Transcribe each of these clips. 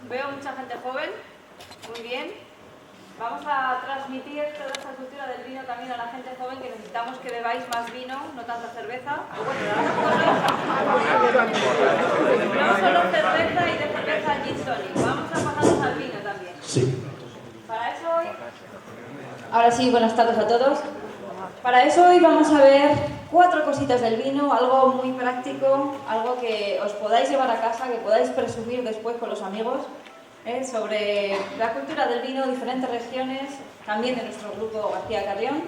Veo mucha gente joven, muy bien. Vamos a transmitir toda esta cultura del vino también a la gente joven, que necesitamos que bebáis más vino, no tanta cerveza. O bueno, no solo cerveza y de cerveza gin tonic. Vamos a pasarnos al vino también. Sí. Para eso hoy... Ahora sí, buenas tardes a todos. Para eso hoy vamos a ver 4 cositas del vino, algo muy práctico, algo que os podáis llevar a casa, que podáis presumir después con los amigos, sobre la cultura del vino, diferentes regiones, también de nuestro grupo García Carrión,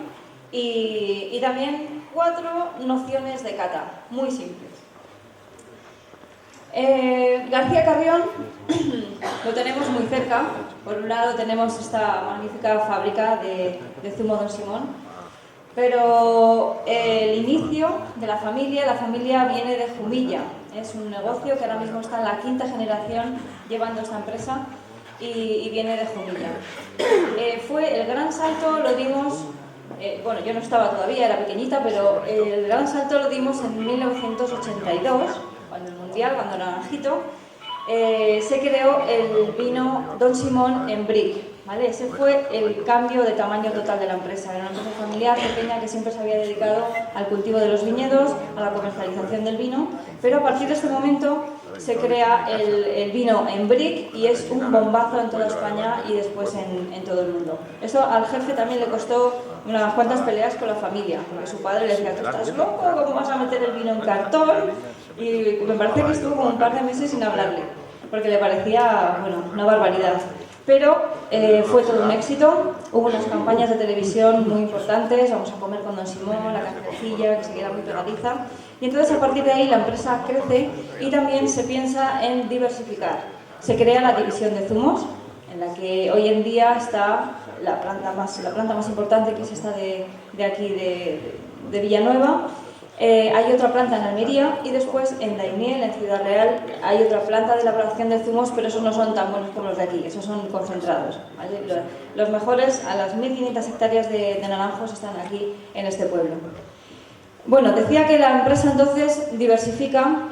y también 4 nociones de cata, muy simples. García Carrión lo tenemos muy cerca. Por un lado tenemos esta magnífica fábrica de zumo Don Simón, pero el inicio de la familia viene de Jumilla. Es un negocio que ahora mismo está en la 5ª generación llevando esta empresa y viene de Jumilla. Fue el gran salto, lo dimos, bueno, yo no estaba todavía, era pequeñita, pero el gran salto lo dimos en 1982, cuando el Mundial, cuando Naranjito, se creó el vino Don Simón en Brick. ¿Vale? Ese fue el cambio de tamaño total de la empresa. Era una empresa familiar pequeña que siempre se había dedicado al cultivo de los viñedos, a la comercialización del vino, pero a partir de este momento se crea el vino en Brick y es un bombazo en toda España y después en todo el mundo. Eso al jefe también le costó unas cuantas peleas con la familia, porque su padre le decía: ¿tú estás loco? ¿Cómo vas a meter el vino en cartón? Y me parece que estuvo como un par de meses sin hablarle, porque le parecía, bueno, una barbaridad. Pero fue todo un éxito, hubo unas campañas de televisión muy importantes, Vamos a comer con Don Simón, la cancioncilla que se queda muy pegadiza, y entonces a partir de ahí la empresa crece y también se piensa en diversificar. Se crea la división de zumos, en la que hoy en día está la planta más importante, que es esta de aquí de Villanueva. Hay otra planta en Almería y después en Daimiel, en Ciudad Real, hay otra planta de elaboración de zumos, pero esos no son tan buenos como los de aquí, esos son concentrados, ¿vale? Los mejores, a las 1500 hectáreas de naranjos, están aquí en este pueblo. Bueno, decía que la empresa entonces diversifica,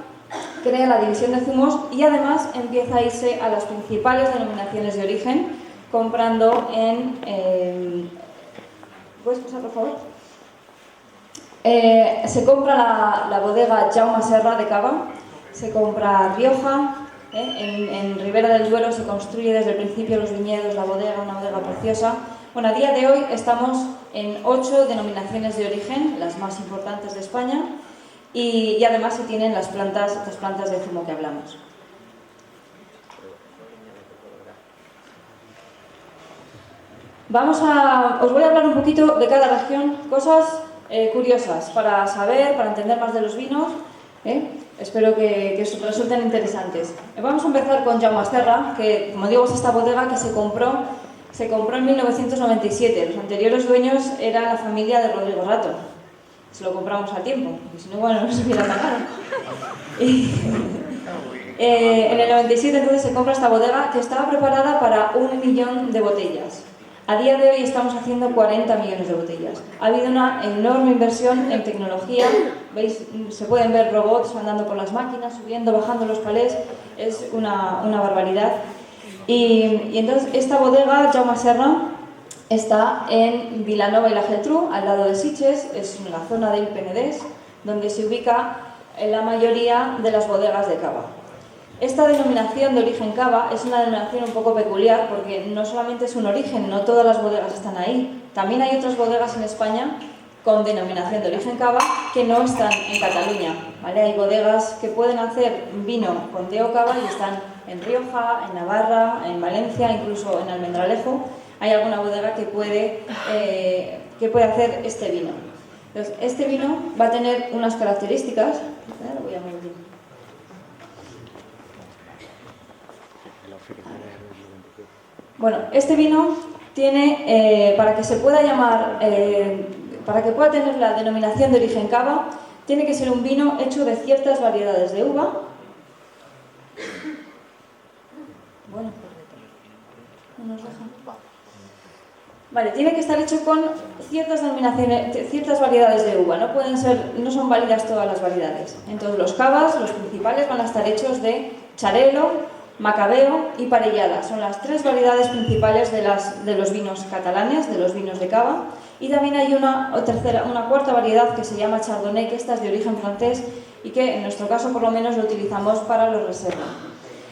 crea la división de zumos y además empieza a irse a las principales denominaciones de origen, comprando en... ¿Puedes pasar, por favor? Se compra la bodega Jaume Serra de Cava, se compra Rioja, en Ribera del Duero se construye desde el principio los viñedos, la bodega, una bodega preciosa. Bueno, a día de hoy estamos en 8 denominaciones de origen, las más importantes de España, y además se tienen las plantas de zumo que hablamos. Os voy a hablar un poquito de cada región, cosas curiosas para saber, para entender más de los vinos. Espero que os resulten interesantes. Vamos a empezar con Jaume Serra, que, como digo, es esta bodega que se compró en 1997. Los anteriores dueños eran la familia de Rodrigo Rato. Se lo compramos a tiempo, porque si no, bueno, no se hubiera pagado. En el 97 entonces se compra esta bodega que estaba preparada para 1 millón de botellas. A día de hoy estamos haciendo 40 millones de botellas. Ha habido una enorme inversión en tecnología. ¿Veis? Se pueden ver robots andando por las máquinas, subiendo, bajando los palés. Es una barbaridad. Y entonces esta bodega, Jaume Serra, está en Vilanova y la Geltrú, al lado de Sitges. Es en la zona del Penedès, donde se ubica la mayoría de las bodegas de cava. Esta denominación de origen cava es una denominación un poco peculiar porque no solamente es un origen, no todas las bodegas están ahí. También hay otras bodegas en España con denominación de origen cava que no están en Cataluña, ¿vale? Hay bodegas que pueden hacer vino con DO cava y están en Rioja, en Navarra, en Valencia, incluso en Almendralejo. Hay alguna bodega que puede hacer este vino. Entonces, este vino va a tener unas características. Lo voy a medir. Bueno, este vino tiene, para que se pueda llamar, para que pueda tener la denominación de origen cava, tiene que ser un vino hecho de ciertas variedades de uva. Bueno, no nos dejan. Vale, tiene que estar hecho con ciertas denominaciones, ciertas variedades de uva. No son válidas todas las variedades. Entonces, los cavas, los principales, van a estar hechos de Charelo, Macabeo y Parellada. Son las tres variedades principales de los vinos catalanes, de los vinos de cava. Y también hay una cuarta variedad que se llama Chardonnay, que esta es de origen francés y que en nuestro caso por lo menos lo utilizamos para los reserva.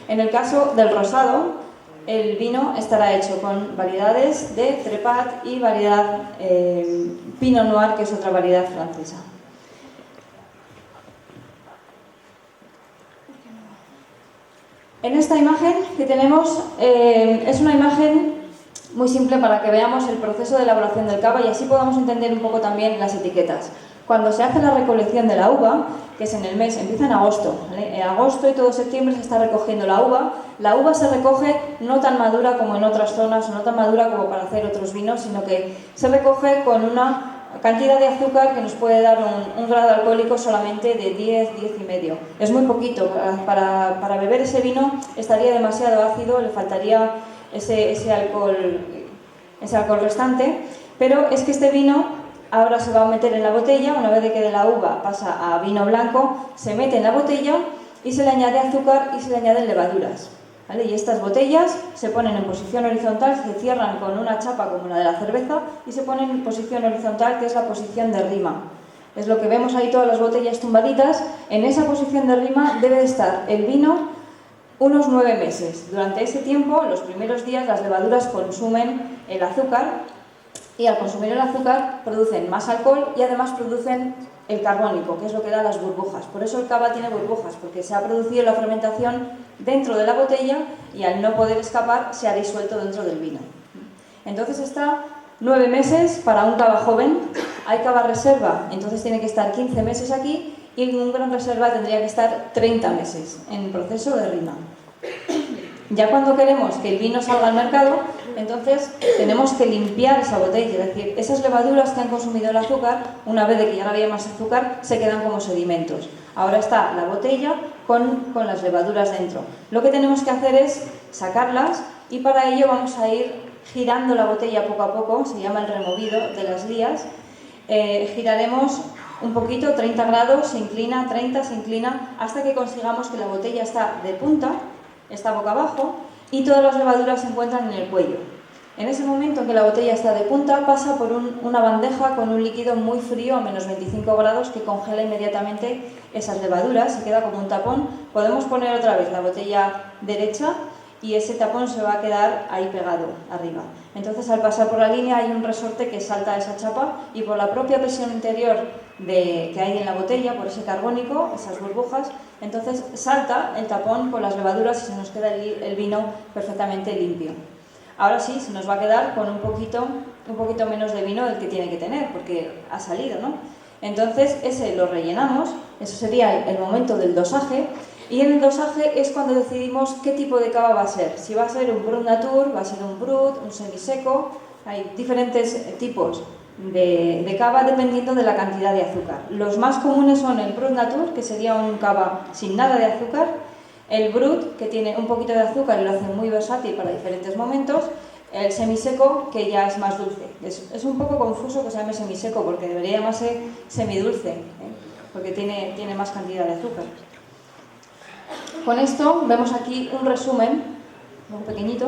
En el caso del rosado, el vino estará hecho con variedades de Trepat y variedad Pinot Noir, que es otra variedad francesa. En esta imagen que tenemos es una imagen muy simple para que veamos el proceso de elaboración del cava y así podamos entender un poco también las etiquetas. Cuando se hace la recolección de la uva, que es en el mes, empieza en agosto, ¿vale? En agosto y todo septiembre se está recogiendo la uva se recoge no tan madura como en otras zonas, o no tan madura como para hacer otros vinos, sino que se recoge con una cantidad de azúcar que nos puede dar un grado alcohólico solamente de 10, 10 y medio. Es muy poquito, para beber ese vino estaría demasiado ácido, le faltaría ese alcohol restante, pero es que este vino ahora se va a meter en la botella, una vez que de la uva pasa a vino blanco, se mete en la botella y se le añade azúcar y se le añaden levaduras. ¿Vale? Y estas botellas se ponen en posición horizontal, se cierran con una chapa como la de la cerveza y se ponen en posición horizontal, que es la posición de rima. Es lo que vemos ahí, todas las botellas tumbaditas. En esa posición de rima debe de estar el vino unos 9 meses. Durante ese tiempo, los primeros días, las levaduras consumen el azúcar y al consumir el azúcar producen más alcohol y además producen el carbónico, que es lo que da las burbujas. Por eso el cava tiene burbujas, porque se ha producido la fermentación dentro de la botella y al no poder escapar se ha disuelto dentro del vino. Entonces está 9 meses para un cava joven. Hay cava reserva, entonces tiene que estar 15 meses aquí y un gran reserva tendría que estar 30 meses en proceso de rima. Ya cuando queremos que el vino salga al mercado, entonces tenemos que limpiar esa botella, es decir, esas levaduras que han consumido el azúcar, una vez de que ya no había más azúcar, se quedan como sedimentos. Ahora está la botella con las levaduras dentro. Lo que tenemos que hacer es sacarlas y para ello vamos a ir girando la botella poco a poco, se llama el removido de las lías. Giraremos un poquito, 30 grados, se inclina, 30, se inclina, hasta que consigamos que la botella está de punta, está boca abajo y todas las levaduras se encuentran en el cuello. En ese momento en que la botella está de punta, pasa por una bandeja con un líquido muy frío a menos 25 grados que congela inmediatamente esas levaduras, se queda como un tapón. Podemos poner otra vez la botella derecha y ese tapón se va a quedar ahí pegado arriba. Entonces al pasar por la línea hay un resorte que salta esa chapa y por la propia presión interior que hay en la botella, por ese carbónico, esas burbujas, entonces salta el tapón con las levaduras y se nos queda el vino perfectamente limpio. Ahora sí, se nos va a quedar con un poquito menos de vino del que tiene que tener, porque ha salido, ¿no? Entonces ese lo rellenamos, eso sería el momento del dosaje. Y en el dosaje es cuando decidimos qué tipo de cava va a ser. Si va a ser un Brut Natur, va a ser un Brut, un semiseco. Hay diferentes tipos de cava dependiendo de la cantidad de azúcar. Los más comunes son el Brut Natur, que sería un cava sin nada de azúcar. El Brut, que tiene un poquito de azúcar y lo hace muy versátil para diferentes momentos. El semiseco, que ya es más dulce. Es un poco confuso que se llame semiseco porque debería llamarse semidulce, porque tiene más cantidad de azúcar. Con esto vemos aquí un resumen, muy pequeñito,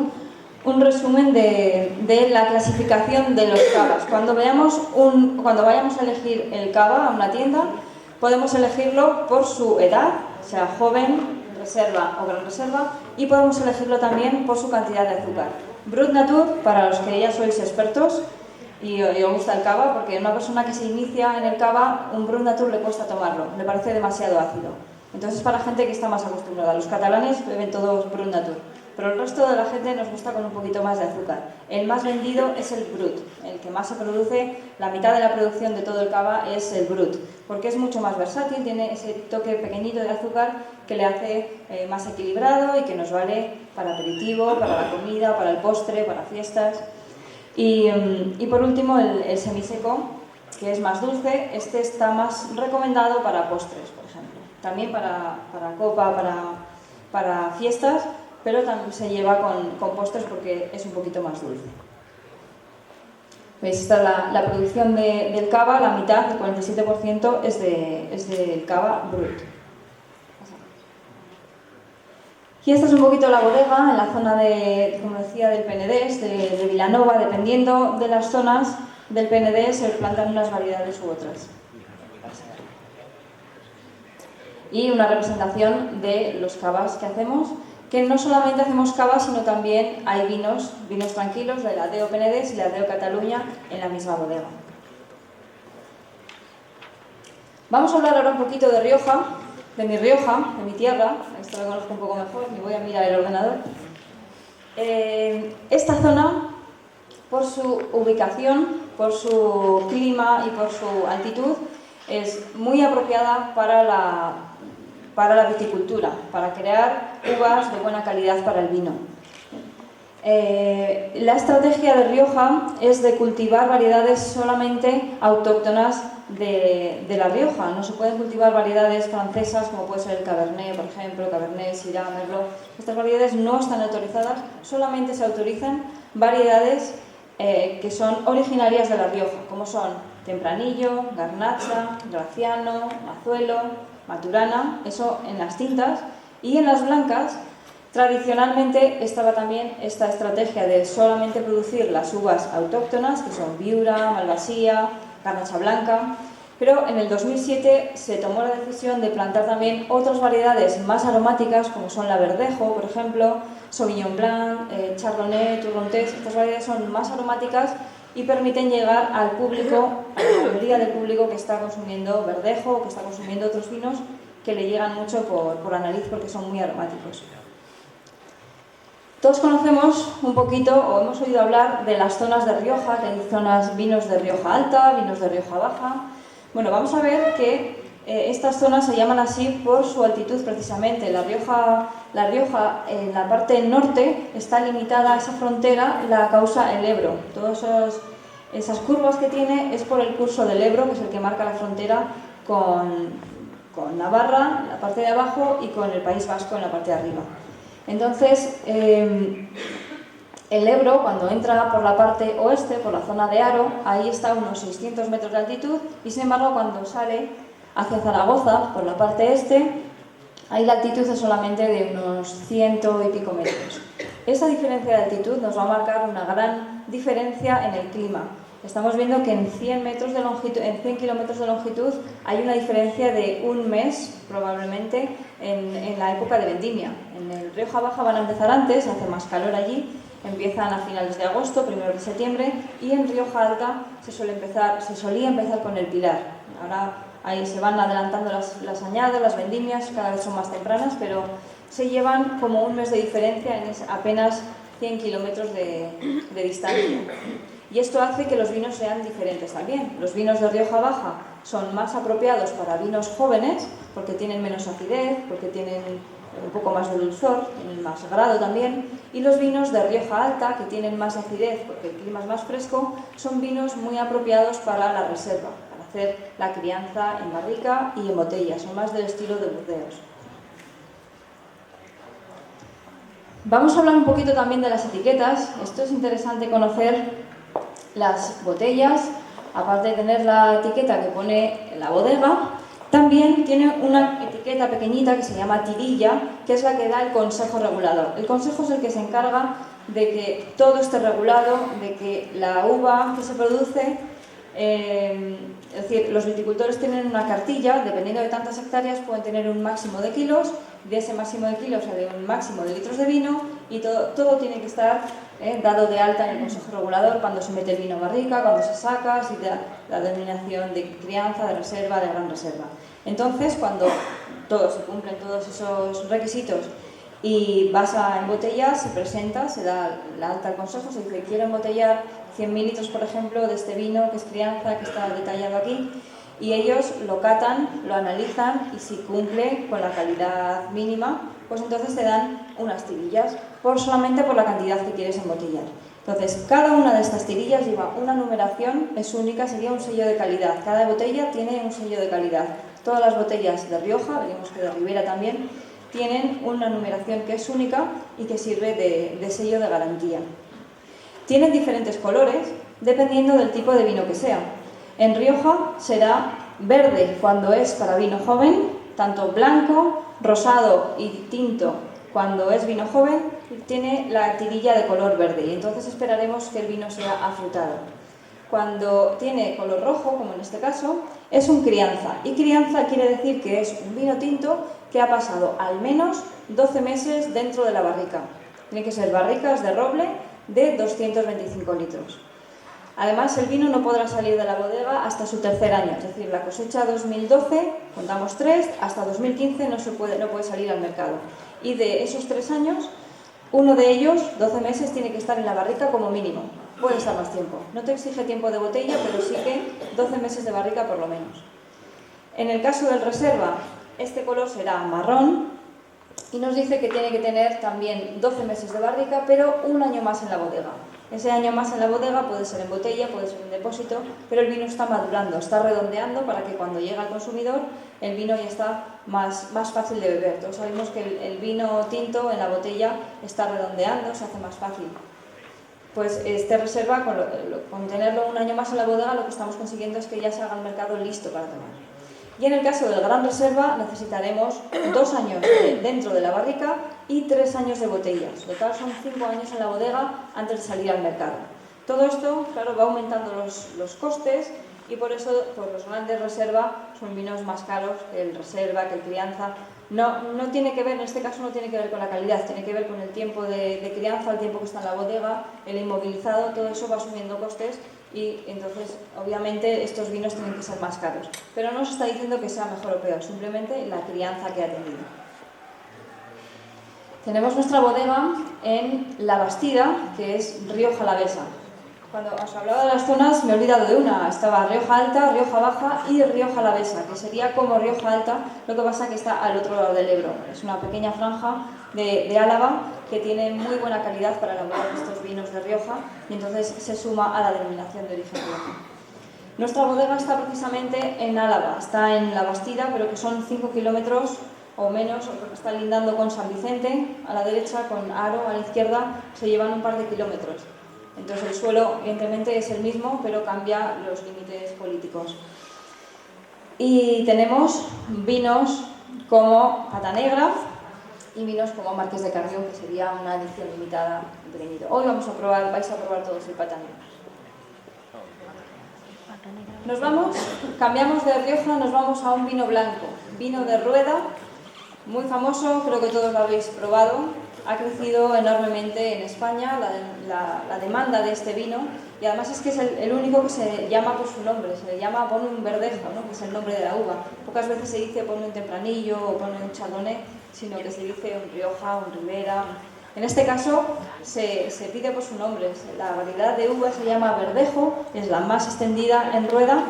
un resumen de la clasificación de los cavas. Cuando vayamos a elegir el cava a una tienda, podemos elegirlo por su edad, sea joven, reserva o gran reserva, y podemos elegirlo también por su cantidad de azúcar. Brut Natur, para los que ya sois expertos y os gusta el cava, porque a una persona que se inicia en el cava, un Brut Natur le cuesta tomarlo, le parece demasiado ácido. Entonces, para gente que está más acostumbrada, los catalanes beben todos Brut Natur, pero el resto de la gente nos gusta con un poquito más de azúcar. El más vendido es el Brut, el que más se produce, la mitad de la producción de todo el cava es el Brut, porque es mucho más versátil, tiene ese toque pequeñito de azúcar que le hace más equilibrado y que nos vale para aperitivo, para la comida, para el postre, para fiestas. Y por último, el semiseco, que es más dulce, este está más recomendado para postres, por ejemplo. También para copa, para fiestas, pero también se lleva con postres porque es un poquito más dulce. ¿Veis? Esta es la producción del cava, la mitad, el 47% es del cava Brut. Y esta es un poquito la bodega en la zona de, como decía, del Penedés, de Vilanova. Dependiendo de las zonas del Penedés se plantan unas variedades u otras. Y una representación de los cavas que hacemos, que no solamente hacemos cavas, sino también hay vinos tranquilos de la DEO Penedés y la DEO Cataluña en la misma bodega. Vamos a hablar ahora un poquito de Rioja, de mi Rioja, de mi tierra. Esto lo conozco un poco mejor, me voy a mirar el ordenador. Esta zona, por su ubicación, por su clima y por su altitud, es muy apropiada para la viticultura, para crear uvas de buena calidad para el vino. La estrategia de Rioja es de cultivar variedades solamente autóctonas de La Rioja. No se pueden cultivar variedades francesas como puede ser el Cabernet, por ejemplo, Cabernet, Syrah, Merlot. Estas variedades no están autorizadas, solamente se autorizan variedades que son originarias de La Rioja, como son Tempranillo, Garnacha, Graciano, Mazuelo, Maturana, eso en las tintas. Y en las blancas, tradicionalmente estaba también esta estrategia de solamente producir las uvas autóctonas, que son Viura, Malvasía, Garnacha Blanca, pero en el 2007 se tomó la decisión de plantar también otras variedades más aromáticas, como son la Verdejo, por ejemplo, Sauvignon Blanc, Chardonnay, Tourrontés. Estas variedades son más aromáticas y permiten llegar al público, a la mayoría del público que está consumiendo Verdejo o que está consumiendo otros vinos que le llegan mucho por la nariz porque son muy aromáticos. Todos conocemos un poquito, o hemos oído hablar de las zonas de Rioja, que hay zonas, vinos de Rioja Alta, vinos de Rioja Baja. Bueno, vamos a ver que estas zonas se llaman así por su altitud precisamente. La Rioja en la parte norte está limitada a esa frontera, la causa el Ebro. Todas esas curvas que tiene es por el curso del Ebro, que es el que marca la frontera con Navarra en la parte de abajo y con el País Vasco en la parte de arriba. Entonces, el Ebro, cuando entra por la parte oeste, por la zona de Haro, ahí está a unos 600 metros de altitud, y sin embargo, cuando sale hacia Zaragoza, por la parte este, ahí la altitud es solamente de unos 100 y pico metros. Esa diferencia de altitud nos va a marcar una gran diferencia en el clima. Estamos viendo que en 100 kilómetros de longitud hay una diferencia de un mes, probablemente, en la época de vendimia. En el Rioja Baja van a empezar antes, hace más calor allí, empiezan a finales de agosto, primeros de septiembre, y en Rioja Alta se solía empezar con el Pilar. Ahora ahí se van adelantando las añadas, las vendimias, cada vez son más tempranas, pero se llevan como un mes de diferencia en apenas 100 kilómetros de distancia. Y esto hace que los vinos sean diferentes también. Los vinos de Rioja Baja son más apropiados para vinos jóvenes, porque tienen menos acidez, porque tienen un poco más de dulzor, tienen más grado también. Y los vinos de Rioja Alta, que tienen más acidez porque el clima es más fresco, son vinos muy apropiados para la reserva, para hacer la crianza en barrica y en botella. Son más del estilo de Burdeos. Vamos a hablar un poquito también de las etiquetas. Esto es interesante conocer. Las botellas, aparte de tener la etiqueta que pone la bodega, también tiene una etiqueta pequeñita que se llama tirilla, que es la que da el Consejo Regulador. El Consejo es el que se encarga de que todo esté regulado, de que la uva que se produce, es decir, los viticultores tienen una cartilla, dependiendo de tantas hectáreas pueden tener un máximo de kilos, de ese máximo de kilos hay un máximo de litros de vino, y todo tiene que estar dado de alta en el Consejo Regulador cuando se mete el vino a barrica, cuando se saca, si da la denominación de crianza, de reserva, de gran reserva. Entonces, cuando se cumplen todos esos requisitos y vas a embotellar, se presenta, se da la alta al Consejo, se dice quiero embotellar 100 mililitros, por ejemplo, de este vino que es crianza, que está detallado aquí, y ellos lo catan, lo analizan, y si cumple con la calidad mínima, pues entonces te dan unas tirillas, solamente por la cantidad que quieres embotellar. Entonces, cada una de estas tirillas lleva una numeración, es única, sería un sello de calidad. Cada botella tiene un sello de calidad. Todas las botellas de Rioja, veremos que de Ribera también, tienen una numeración que es única y que sirve de sello de garantía. Tienen diferentes colores, dependiendo del tipo de vino que sea. En Rioja será verde cuando es para vino joven, tanto blanco, rosado y tinto Cuando es vino joven, tiene la tirilla de color verde y entonces esperaremos que el vino sea afrutado. Cuando tiene color rojo, como en este caso, es un crianza. Y crianza quiere decir que es un vino tinto que ha pasado al menos 12 meses dentro de la barrica. Tiene que ser barricas de roble de 225 litros. Además, el vino no podrá salir de la bodega hasta su tercer año, es decir, la cosecha 2012, contamos 3, hasta 2015 no puede salir al mercado. Y de esos 3 años, uno de ellos, 12 meses, tiene que estar en la barrica como mínimo. Puede estar más tiempo. No te exige tiempo de botella, pero sí que 12 meses de barrica por lo menos. En el caso del reserva, este color será marrón y nos dice que tiene que tener también 12 meses de barrica, pero un año más en la bodega. Ese año más en la bodega puede ser en botella, puede ser en depósito, pero el vino está madurando, está redondeando para que cuando llegue al consumidor el vino ya está más fácil de beber. Todos sabemos que el vino tinto en la botella está redondeando, se hace más fácil. Pues este reserva, con tenerlo un año más en la bodega, lo que estamos consiguiendo es que ya salga al mercado listo para tomar. Y en el caso del gran reserva necesitaremos 2 años dentro de la barrica y 3 años de botellas. En total son 5 años en la bodega antes de salir al mercado. Todo esto, claro, va aumentando los costes y por eso pues, los grandes reserva son vinos más caros que el reserva, que el crianza. No tiene que ver, en este caso no tiene que ver con la calidad, tiene que ver con el tiempo de crianza, el tiempo que está en la bodega, el inmovilizado, todo eso va subiendo costes y entonces obviamente estos vinos tienen que ser más caros. Pero no se está diciendo que sea mejor o peor, simplemente la crianza que ha tenido. Tenemos nuestra bodega en La Bastida, que es Rioja Alavesa. Cuando os hablaba de las zonas me he olvidado de una, estaba Rioja Alta, Rioja Baja y Rioja Alavesa, que sería como Rioja Alta, lo que pasa que está al otro lado del Ebro. Es una pequeña franja de Álava que tiene muy buena calidad para elaborar estos vinos de Rioja y entonces se suma a la denominación de origen Rioja. Nuestra bodega está precisamente en Álava, está en La Bastida, pero que son 5 kilómetros o menos, porque está lindando con San Vicente, a la derecha, con Haro, a la izquierda, se llevan un par de kilómetros. Entonces el suelo, evidentemente, es el mismo, pero cambia los límites políticos. Y tenemos vinos como Pata Negra y vinos como Marqués de Carrión, que sería una edición limitada de vinido. Hoy vais a probar todos el Pata Negra. Cambiamos de Rioja, nos vamos a un vino blanco, vino de Rueda, muy famoso, creo que todos lo habéis probado. Ha crecido enormemente en España la demanda de este vino y además es que es el único que se llama por su nombre, se le llama Bonum Verdejo, ¿no? Que es el nombre de la uva. Pocas veces se dice Bonum Tempranillo o Bonum Chardonnay, sino que se dice un Rioja, un Ribera. En este caso se pide por su nombre, la variedad de uva se llama Verdejo, es la más extendida en Rueda.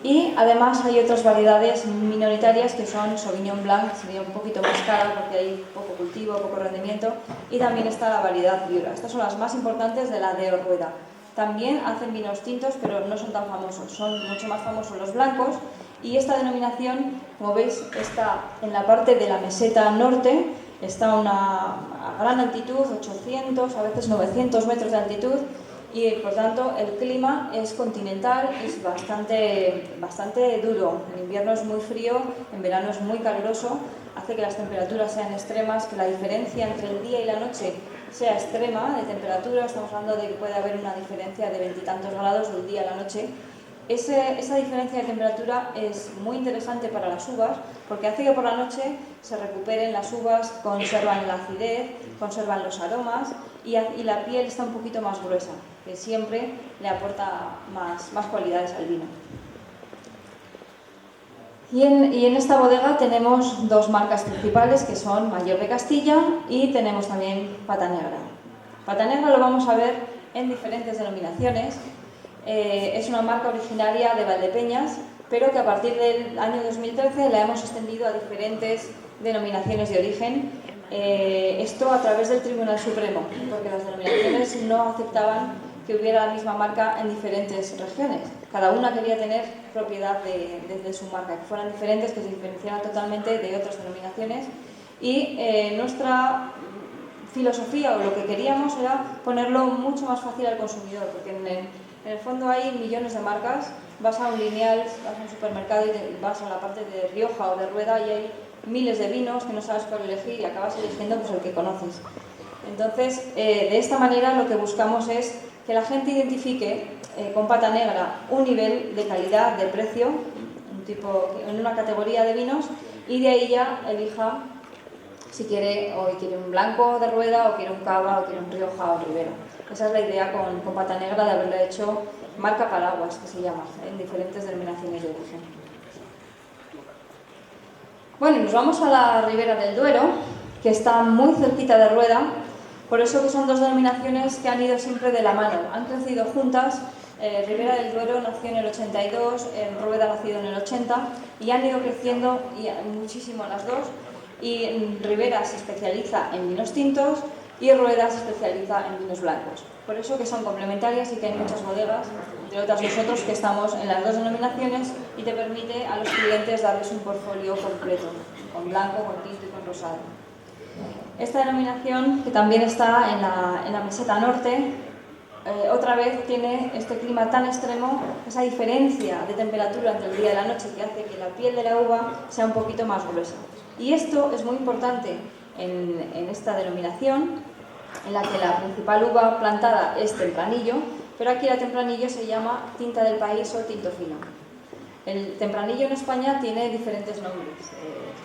Y además hay otras variedades minoritarias que son Sauvignon Blanc, sería un poquito más cara porque hay poco cultivo, poco rendimiento, y también está la variedad Viola. Estas son las más importantes de la de Rueda. También hacen vinos tintos, pero no son tan famosos, son mucho más famosos los blancos, y esta denominación, como veis, está en la parte de la meseta norte, está a gran altitud, 800, a veces 900 metros de altitud, y por tanto el clima es continental, es bastante duro. En invierno es muy frío, en verano es muy caluroso, hace que las temperaturas sean extremas, que la diferencia entre el día y la noche sea extrema de temperatura. Estamos hablando de que puede haber una diferencia de 20 y tantos grados del día a la noche. Esa diferencia de temperatura es muy interesante para las uvas porque hace que por la noche se recuperen las uvas, conservan la acidez, conservan los aromas y la piel está un poquito más gruesa, que siempre le aporta más cualidades al vino. Y en esta bodega tenemos 2 marcas principales que son Mayor de Castilla y tenemos también Pata Negra. Pata Negra lo vamos a ver en diferentes denominaciones. Es una marca originaria de Valdepeñas, pero que a partir del año 2013 la hemos extendido a diferentes denominaciones de origen. Esto a través del Tribunal Supremo, porque las denominaciones no aceptaban que hubiera la misma marca en diferentes regiones. Cada una quería tener propiedad de su marca, que fueran diferentes, que se diferenciaran totalmente de otras denominaciones. Y nuestra filosofía o lo que queríamos era ponerlo mucho más fácil al consumidor, porque En el fondo hay millones de marcas. Vas a un lineal, vas a un supermercado y vas a la parte de Rioja o de Rueda y hay miles de vinos que no sabes cuál elegir y acabas eligiendo pues el que conoces. Entonces, de esta manera lo que buscamos es que la gente identifique con Pata Negra un nivel de calidad, de precio, en una categoría de vinos, y de ahí ya elija si quiere un blanco de Rueda, o quiere un Cava, o quiere un Rioja o Ribera. Esa es la idea con Pata Negra, de haberle hecho marca paraguas, que se llama, en diferentes denominaciones de origen. Bueno, y nos vamos a la Ribera del Duero, que está muy cerquita de Rueda, por eso que son dos denominaciones que han ido siempre de la mano, han crecido juntas. Ribera del Duero nació en el 82, Rueda ha nacido en el 80 y han ido creciendo muchísimo las dos. Y Ribera se especializa en vinos tintos y Rueda se especializa en vinos blancos. Por eso que son complementarias y que hay muchas bodegas, entre otras nosotros, que estamos en las dos denominaciones, y te permite a los clientes darles un portfolio completo, con blanco, con tinto y con rosado. Esta denominación, que también está en la meseta norte, otra vez tiene este clima tan extremo, esa diferencia de temperatura entre el día y la noche, que hace que la piel de la uva sea un poquito más gruesa. Y esto es muy importante en esta denominación, en la que la principal uva plantada es tempranillo, pero aquí la tempranillo se llama tinta del país o tinto fino. El tempranillo en España tiene diferentes nombres.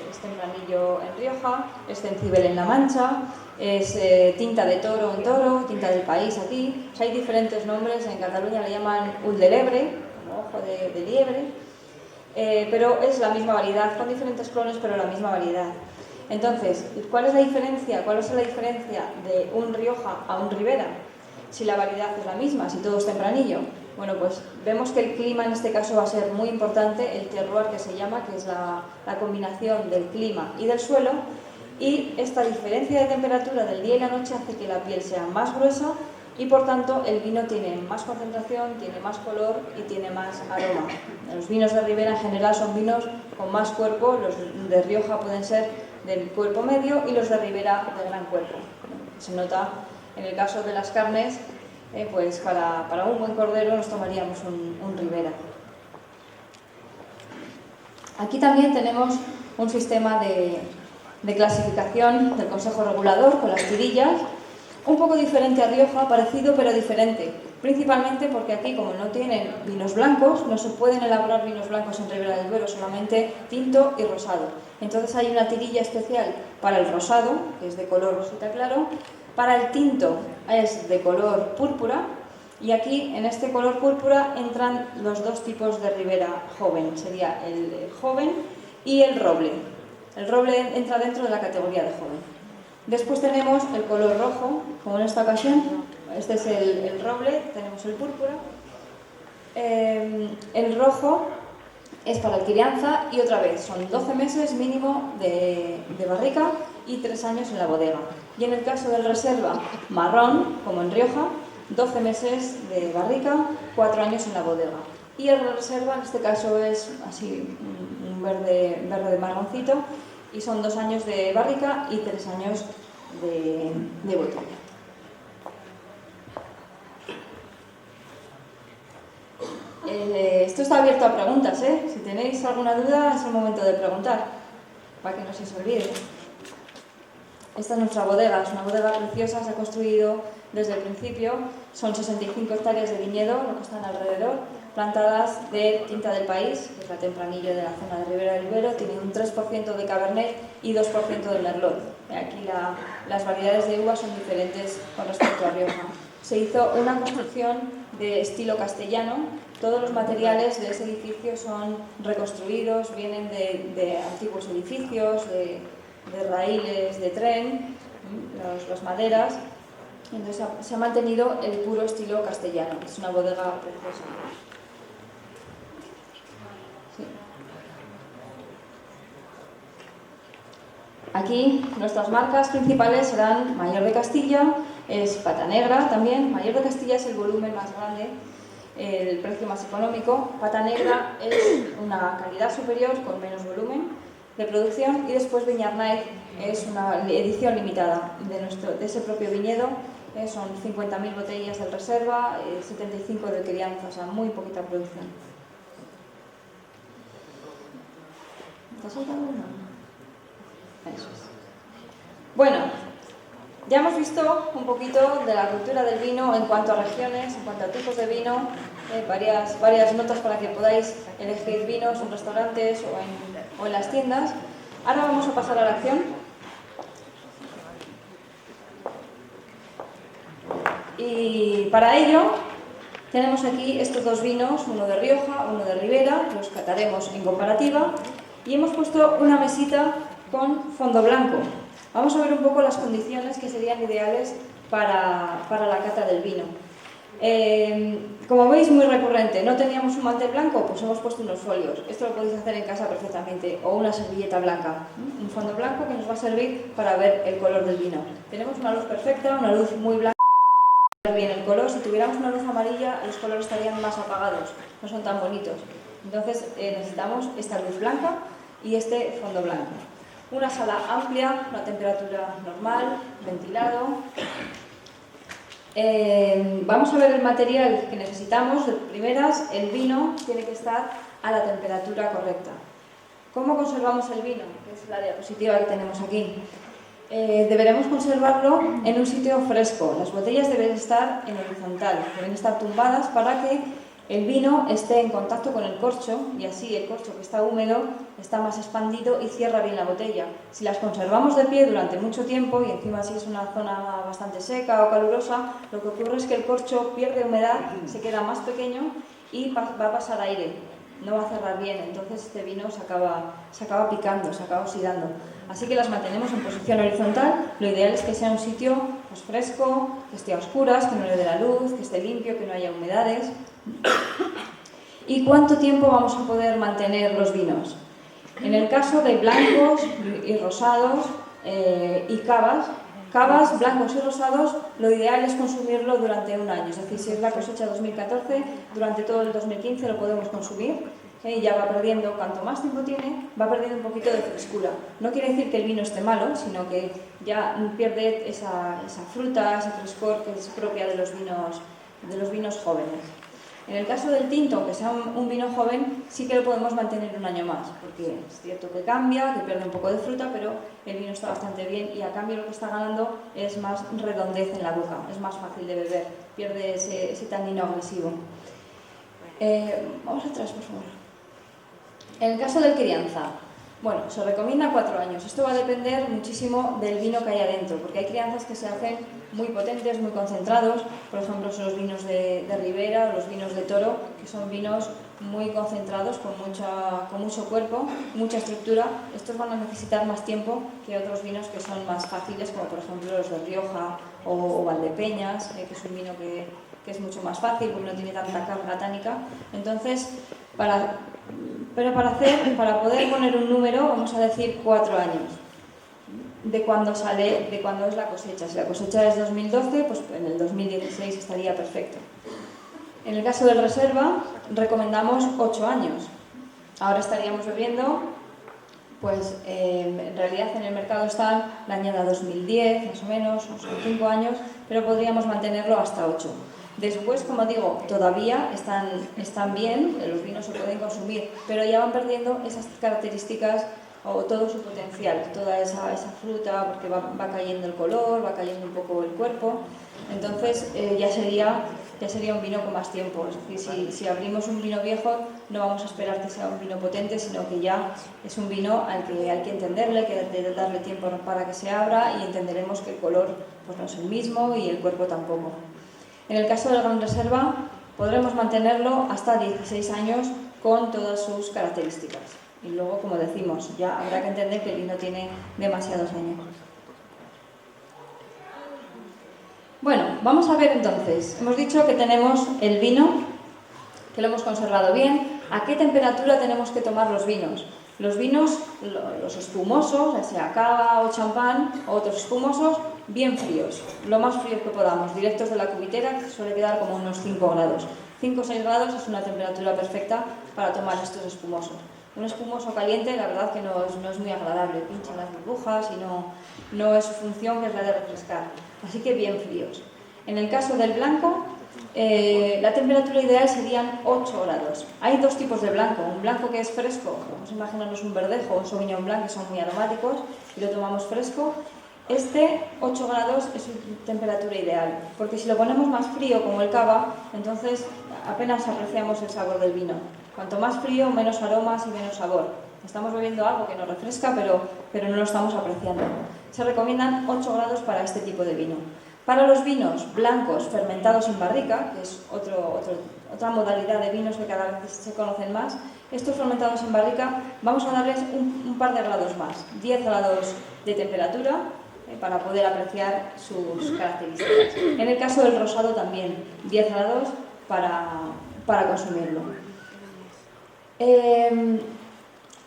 Es tempranillo en Rioja, es cencibel en La Mancha, es tinta de toro en Toro, tinta del país aquí. O sea, hay diferentes nombres. En Cataluña le llaman ul de lebre, como ojo de liebre, pero es la misma variedad, con diferentes clones, pero la misma variedad. Entonces, ¿cuál es la diferencia? ¿Cuál es la diferencia de un Rioja a un Ribera? Si la variedad es la misma, si todo es tempranillo. Bueno, pues vemos que el clima en este caso va a ser muy importante, el terroir, que se llama, que es la combinación del clima y del suelo, y esta diferencia de temperatura del día y la noche hace que la piel sea más gruesa y por tanto el vino tiene más concentración, tiene más color y tiene más aroma. Los vinos de Ribera en general son vinos con más cuerpo, los de Rioja pueden ser del cuerpo medio y los de Ribera de gran cuerpo. Se nota en el caso de las carnes, pues para un buen cordero nos tomaríamos un Ribera. Aquí también tenemos un sistema de clasificación del Consejo Regulador con las tirillas, un poco diferente a Rioja, parecido pero diferente, principalmente porque aquí, como no tienen vinos blancos, no se pueden elaborar vinos blancos en Ribera del Duero, solamente tinto y rosado. Entonces hay una tirilla especial para el rosado, que es de color rosita claro, para el tinto es de color púrpura, y aquí en este color púrpura entran los dos tipos de Ribera joven, sería el joven y el roble. El roble entra dentro de la categoría de joven. Después tenemos el color rojo, como en esta ocasión. Este es el roble, tenemos el púrpura. El rojo es para el crianza y otra vez son 12 meses mínimo de barrica y 3 años en la bodega. Y en el caso del reserva marrón, como en Rioja, 12 meses de barrica, 4 años en la bodega. Y el reserva en este caso es así un verde marroncito, y son 2 años de barrica y 3 años de botella. Esto está abierto a preguntas, ¿eh? Si tenéis alguna duda es el momento de preguntar, para que no se os olvide. Esta es nuestra bodega, es una bodega preciosa, se ha construido desde el principio, son 65 hectáreas de viñedo, lo que están alrededor, plantadas de tinta del país, que es la tempranillo de la zona de Ribera del Duero, tiene un 3% de Cabernet y 2% de Merlot. Aquí las variedades de uva son diferentes con respecto a Rioja. Se hizo una construcción de estilo castellano, todos los materiales de ese edificio son reconstruidos, vienen de antiguos edificios, de raíles de tren, las maderas. Entonces se ha mantenido el puro estilo castellano, es una bodega preciosa. Sí. Aquí nuestras marcas principales serán Mayor de Castilla, es Pata Negra también. Mayor de Castilla es el volumen más grande, el precio más económico. Pata Negra es una calidad superior con menos volumen de producción, y después Viñarnay es una edición limitada de ese propio viñedo son 50.000 botellas del reserva, 75 de crianza, o sea, muy poquita producción. ¿Te has soltado uno? Eso es. Bueno, ya hemos visto un poquito de la cultura del vino en cuanto a regiones, en cuanto a tipos de vino, varias notas para que podáis elegir vinos en restaurantes o en las tiendas. Ahora vamos a pasar a la acción. Y para ello tenemos aquí estos dos vinos, uno de Rioja, uno de Ribera, los cataremos en comparativa, y hemos puesto una mesita con fondo blanco. Vamos a ver un poco las condiciones que serían ideales para la cata del vino. Como veis, muy recurrente, no teníamos un mantel blanco, pues hemos puesto unos folios. Esto lo podéis hacer en casa perfectamente, o una servilleta blanca, un fondo blanco que nos va a servir para ver el color del vino. Tenemos una luz perfecta, una luz muy blanca. Bien el color, si tuviéramos una luz amarilla los colores estarían más apagados, no son tan bonitos. Entonces necesitamos esta luz blanca y este fondo blanco. Una sala amplia, una temperatura normal, ventilado. Vamos a ver el material que necesitamos. De primeras, el vino tiene que estar a la temperatura correcta. ¿Cómo conservamos el vino? Que es la diapositiva que tenemos aquí. Deberemos conservarlo en un sitio fresco. Las botellas deben estar en horizontal, deben estar tumbadas para que el vino esté en contacto con el corcho y así el corcho que está húmedo está más expandido y cierra bien la botella. Si las conservamos de pie durante mucho tiempo y encima si es una zona bastante seca o calurosa, lo que ocurre es que el corcho pierde humedad, se queda más pequeño y va a pasar aire, no va a cerrar bien, entonces este vino se acaba picando, se acaba oxidando. Así que las mantenemos en posición horizontal. Lo ideal es que sea un sitio pues, fresco, que esté a oscuras, que no le dé la luz, que esté limpio, que no haya humedades. ¿Y cuánto tiempo vamos a poder mantener los vinos? En el caso de blancos y rosados y cavas blancos y rosados, lo ideal es consumirlo durante un año. Es decir, si es la cosecha 2014, durante todo el 2015 lo podemos consumir. Y ya va perdiendo, cuanto más tiempo tiene, va perdiendo un poquito de frescura. No quiere decir que el vino esté malo, sino que ya pierde esa fruta, ese frescor que es propia de los vinos jóvenes. En el caso del tinto, aunque sea un vino joven, sí que lo podemos mantener un año más, porque es cierto que cambia, que pierde un poco de fruta, pero el vino está bastante bien y a cambio lo que está ganando es más redondez en la boca, es más fácil de beber, pierde ese tanino agresivo. Vamos atrás, por favor. En el caso del crianza, bueno, se recomienda 4 años. Esto va a depender muchísimo del vino que hay adentro, porque hay crianzas que se hacen muy potentes, muy concentrados. Por ejemplo, son los vinos de Ribera o los vinos de Toro, que son vinos muy concentrados, con mucho cuerpo, mucha estructura. Estos van a necesitar más tiempo que otros vinos que son más fáciles, como por ejemplo los de Rioja o Valdepeñas, que es un vino que es mucho más fácil porque no tiene tanta carga tánica. Entonces, para poder poner un número, vamos a decir 4 años de cuando es la cosecha. Si la cosecha es 2012, pues en el 2016 estaría perfecto. En el caso del reserva, recomendamos 8 años. Ahora estaríamos bebiendo, pues en realidad en el mercado está la añada 2010, más o menos, son 5 años, pero podríamos mantenerlo hasta 8. Después, como digo, todavía están bien, los vinos se pueden consumir, pero ya van perdiendo esas características o todo su potencial, toda esa fruta, porque va cayendo el color, va cayendo un poco el cuerpo. Entonces ya sería un vino con más tiempo. Es decir, si abrimos un vino viejo, no vamos a esperar que sea un vino potente, sino que ya es un vino al que hay que entenderle, que hay que darle tiempo para que se abra y entenderemos que el color pues, no es el mismo y el cuerpo tampoco. En el caso del Gran Reserva, podremos mantenerlo hasta 16 años con todas sus características. Y luego, como decimos, ya habrá que entender que el vino tiene demasiados años. Bueno, vamos a ver entonces. Hemos dicho que tenemos el vino, que lo hemos conservado bien. ¿A qué temperatura tenemos que tomar los vinos? Los vinos, los espumosos, ya sea cava o champán, o otros espumosos, bien fríos, lo más frío que podamos, directos de la cubitera, que suele quedar como unos 5 grados. 5 o 6 grados es una temperatura perfecta para tomar estos espumosos. Un espumoso caliente, la verdad que no es muy agradable, pincha las burbujas y no es su función, que es la de refrescar. Así que bien fríos. En el caso del blanco, la temperatura ideal serían 8 grados. Hay dos tipos de blanco, un blanco que es fresco, vamos a imaginarnos un verdejo o un sauvignon blanc, que son muy aromáticos y lo tomamos fresco. Este 8 grados es su temperatura ideal, porque si lo ponemos más frío como el cava, entonces apenas apreciamos el sabor del vino. Cuanto más frío, menos aromas y menos sabor. Estamos bebiendo algo que nos refresca, pero no lo estamos apreciando. Se recomiendan 8 grados para este tipo de vino. Para los vinos blancos fermentados en barrica, que es otra modalidad de vinos que cada vez se conocen más, estos fermentados en barrica vamos a darles un par de grados más, 10 grados de temperatura, para poder apreciar sus características. En el caso del rosado también, 10 grados para consumirlo.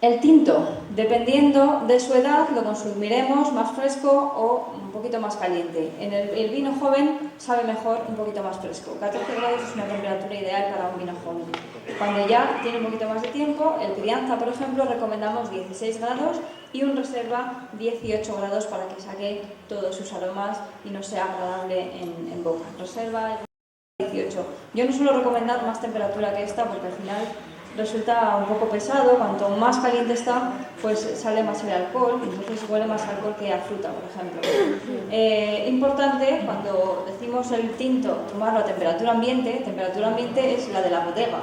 El tinto, dependiendo de su edad, lo consumiremos más fresco o un poquito más caliente. El vino joven sabe mejor un poquito más fresco. 14 grados es una temperatura ideal para un vino joven. Cuando ya tiene un poquito más de tiempo, el crianza, por ejemplo, recomendamos 16 grados y un reserva 18 grados para que saque todos sus aromas y no sea agradable en boca. Reserva 18. Yo no suelo recomendar más temperatura que esta porque al final resulta un poco pesado. Cuanto más caliente está, pues sale más el alcohol, entonces huele más alcohol que a fruta, por ejemplo. Importante, cuando decimos el tinto, tomarlo a temperatura ambiente es la de la bodega,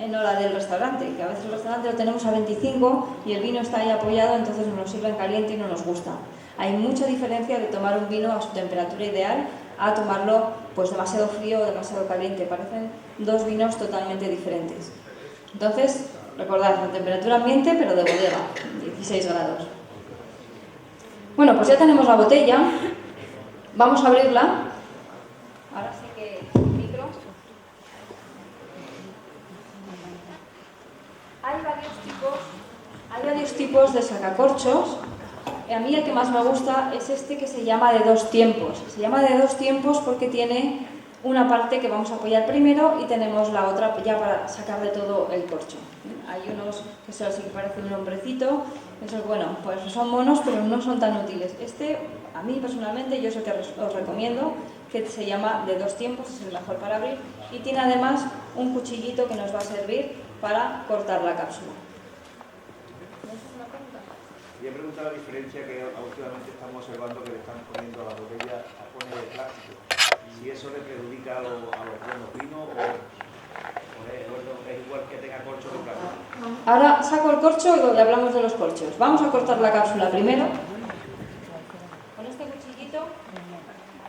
no la del restaurante, que a veces el restaurante lo tenemos a 25 y el vino está ahí apoyado, entonces nos lo sirven caliente y no nos gusta. Hay mucha diferencia de tomar un vino a su temperatura ideal a tomarlo pues demasiado frío o demasiado caliente. Parecen dos vinos totalmente diferentes. Entonces, recordad, la temperatura ambiente, pero de bodega, 16 grados. Bueno, pues ya tenemos la botella. Vamos a abrirla. Ahora sí que el micro. Hay varios tipos de sacacorchos. A mí el que más me gusta es este que se llama de 2 tiempos. Se llama de 2 tiempos porque tiene una parte que vamos a apoyar primero y tenemos la otra ya para sacar de todo el corcho. Hay unos que son así que parecen un hombrecito, esos, bueno, pues son monos pero no son tan útiles. Este, a mí personalmente, yo es el que os recomiendo, que se llama de 2 tiempos, es el mejor para abrir y tiene además un cuchillito que nos va a servir para cortar la cápsula. Y he preguntado la diferencia que últimamente estamos observando que le están poniendo a la botella tapones de plástico. Si eso le perjudica a los buenos vinos o es igual que tenga corcho que plástico. Ahora saco el corcho y hablamos de los corchos. Vamos a cortar la cápsula primero. Con este cuchillito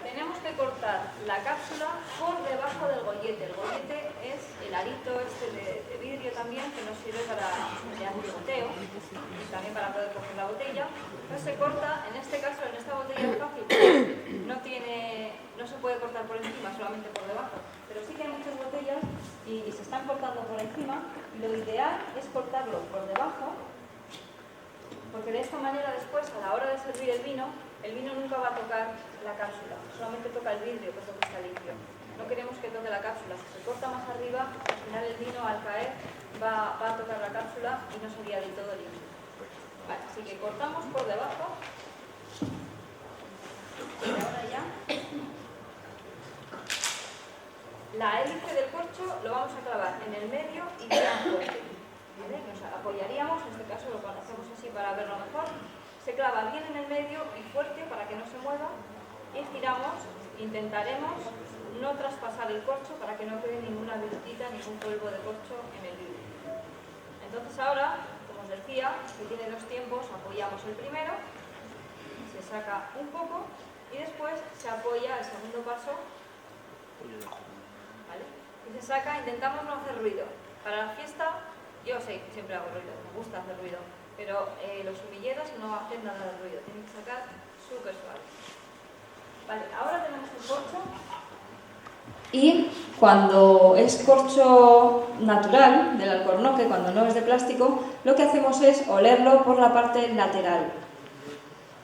tenemos que cortar la cápsula por debajo del gollete. El gollete es el arito este de vidrio también que nos sirve para el goteo y también para poder coger la botella. Entonces se corta, en este caso, en esta botella es fácil, no se puede cortar por encima, solamente por debajo. Pero sí que hay muchas botellas y se están cortando por encima. Lo ideal es cortarlo por debajo, porque de esta manera después, a la hora de servir el vino nunca va a tocar la cápsula, solamente toca el vidrio, que es lo que está limpio. No queremos que toque la cápsula. Si se corta más arriba, al final el vino al caer va a tocar la cápsula y no sería del todo limpio. Vale, así que cortamos por debajo. Y ahora ya. La hélice del corcho lo vamos a clavar en el medio y bien fuerte. ¿Vale? Nos apoyaríamos, en este caso lo hacemos así para verlo mejor. Se clava bien en el medio y fuerte para que no se mueva. Y giramos, intentaremos no traspasar el corcho para que no quede ninguna virutita, ningún polvo de corcho en el vidrio. Entonces ahora, como os decía, que tiene 2 tiempos, apoyamos el primero, se saca un poco y después se apoya el segundo paso, ¿vale? Y se saca, intentamos no hacer ruido. Para la fiesta, yo sé que siempre hago ruido, me gusta hacer ruido, pero los sumilleros no hacen nada de ruido, tienen que sacar súper suave. Vale, ahora tenemos el corcho. Y cuando es corcho natural del alcornoque, cuando no es de plástico, lo que hacemos es olerlo por la parte lateral.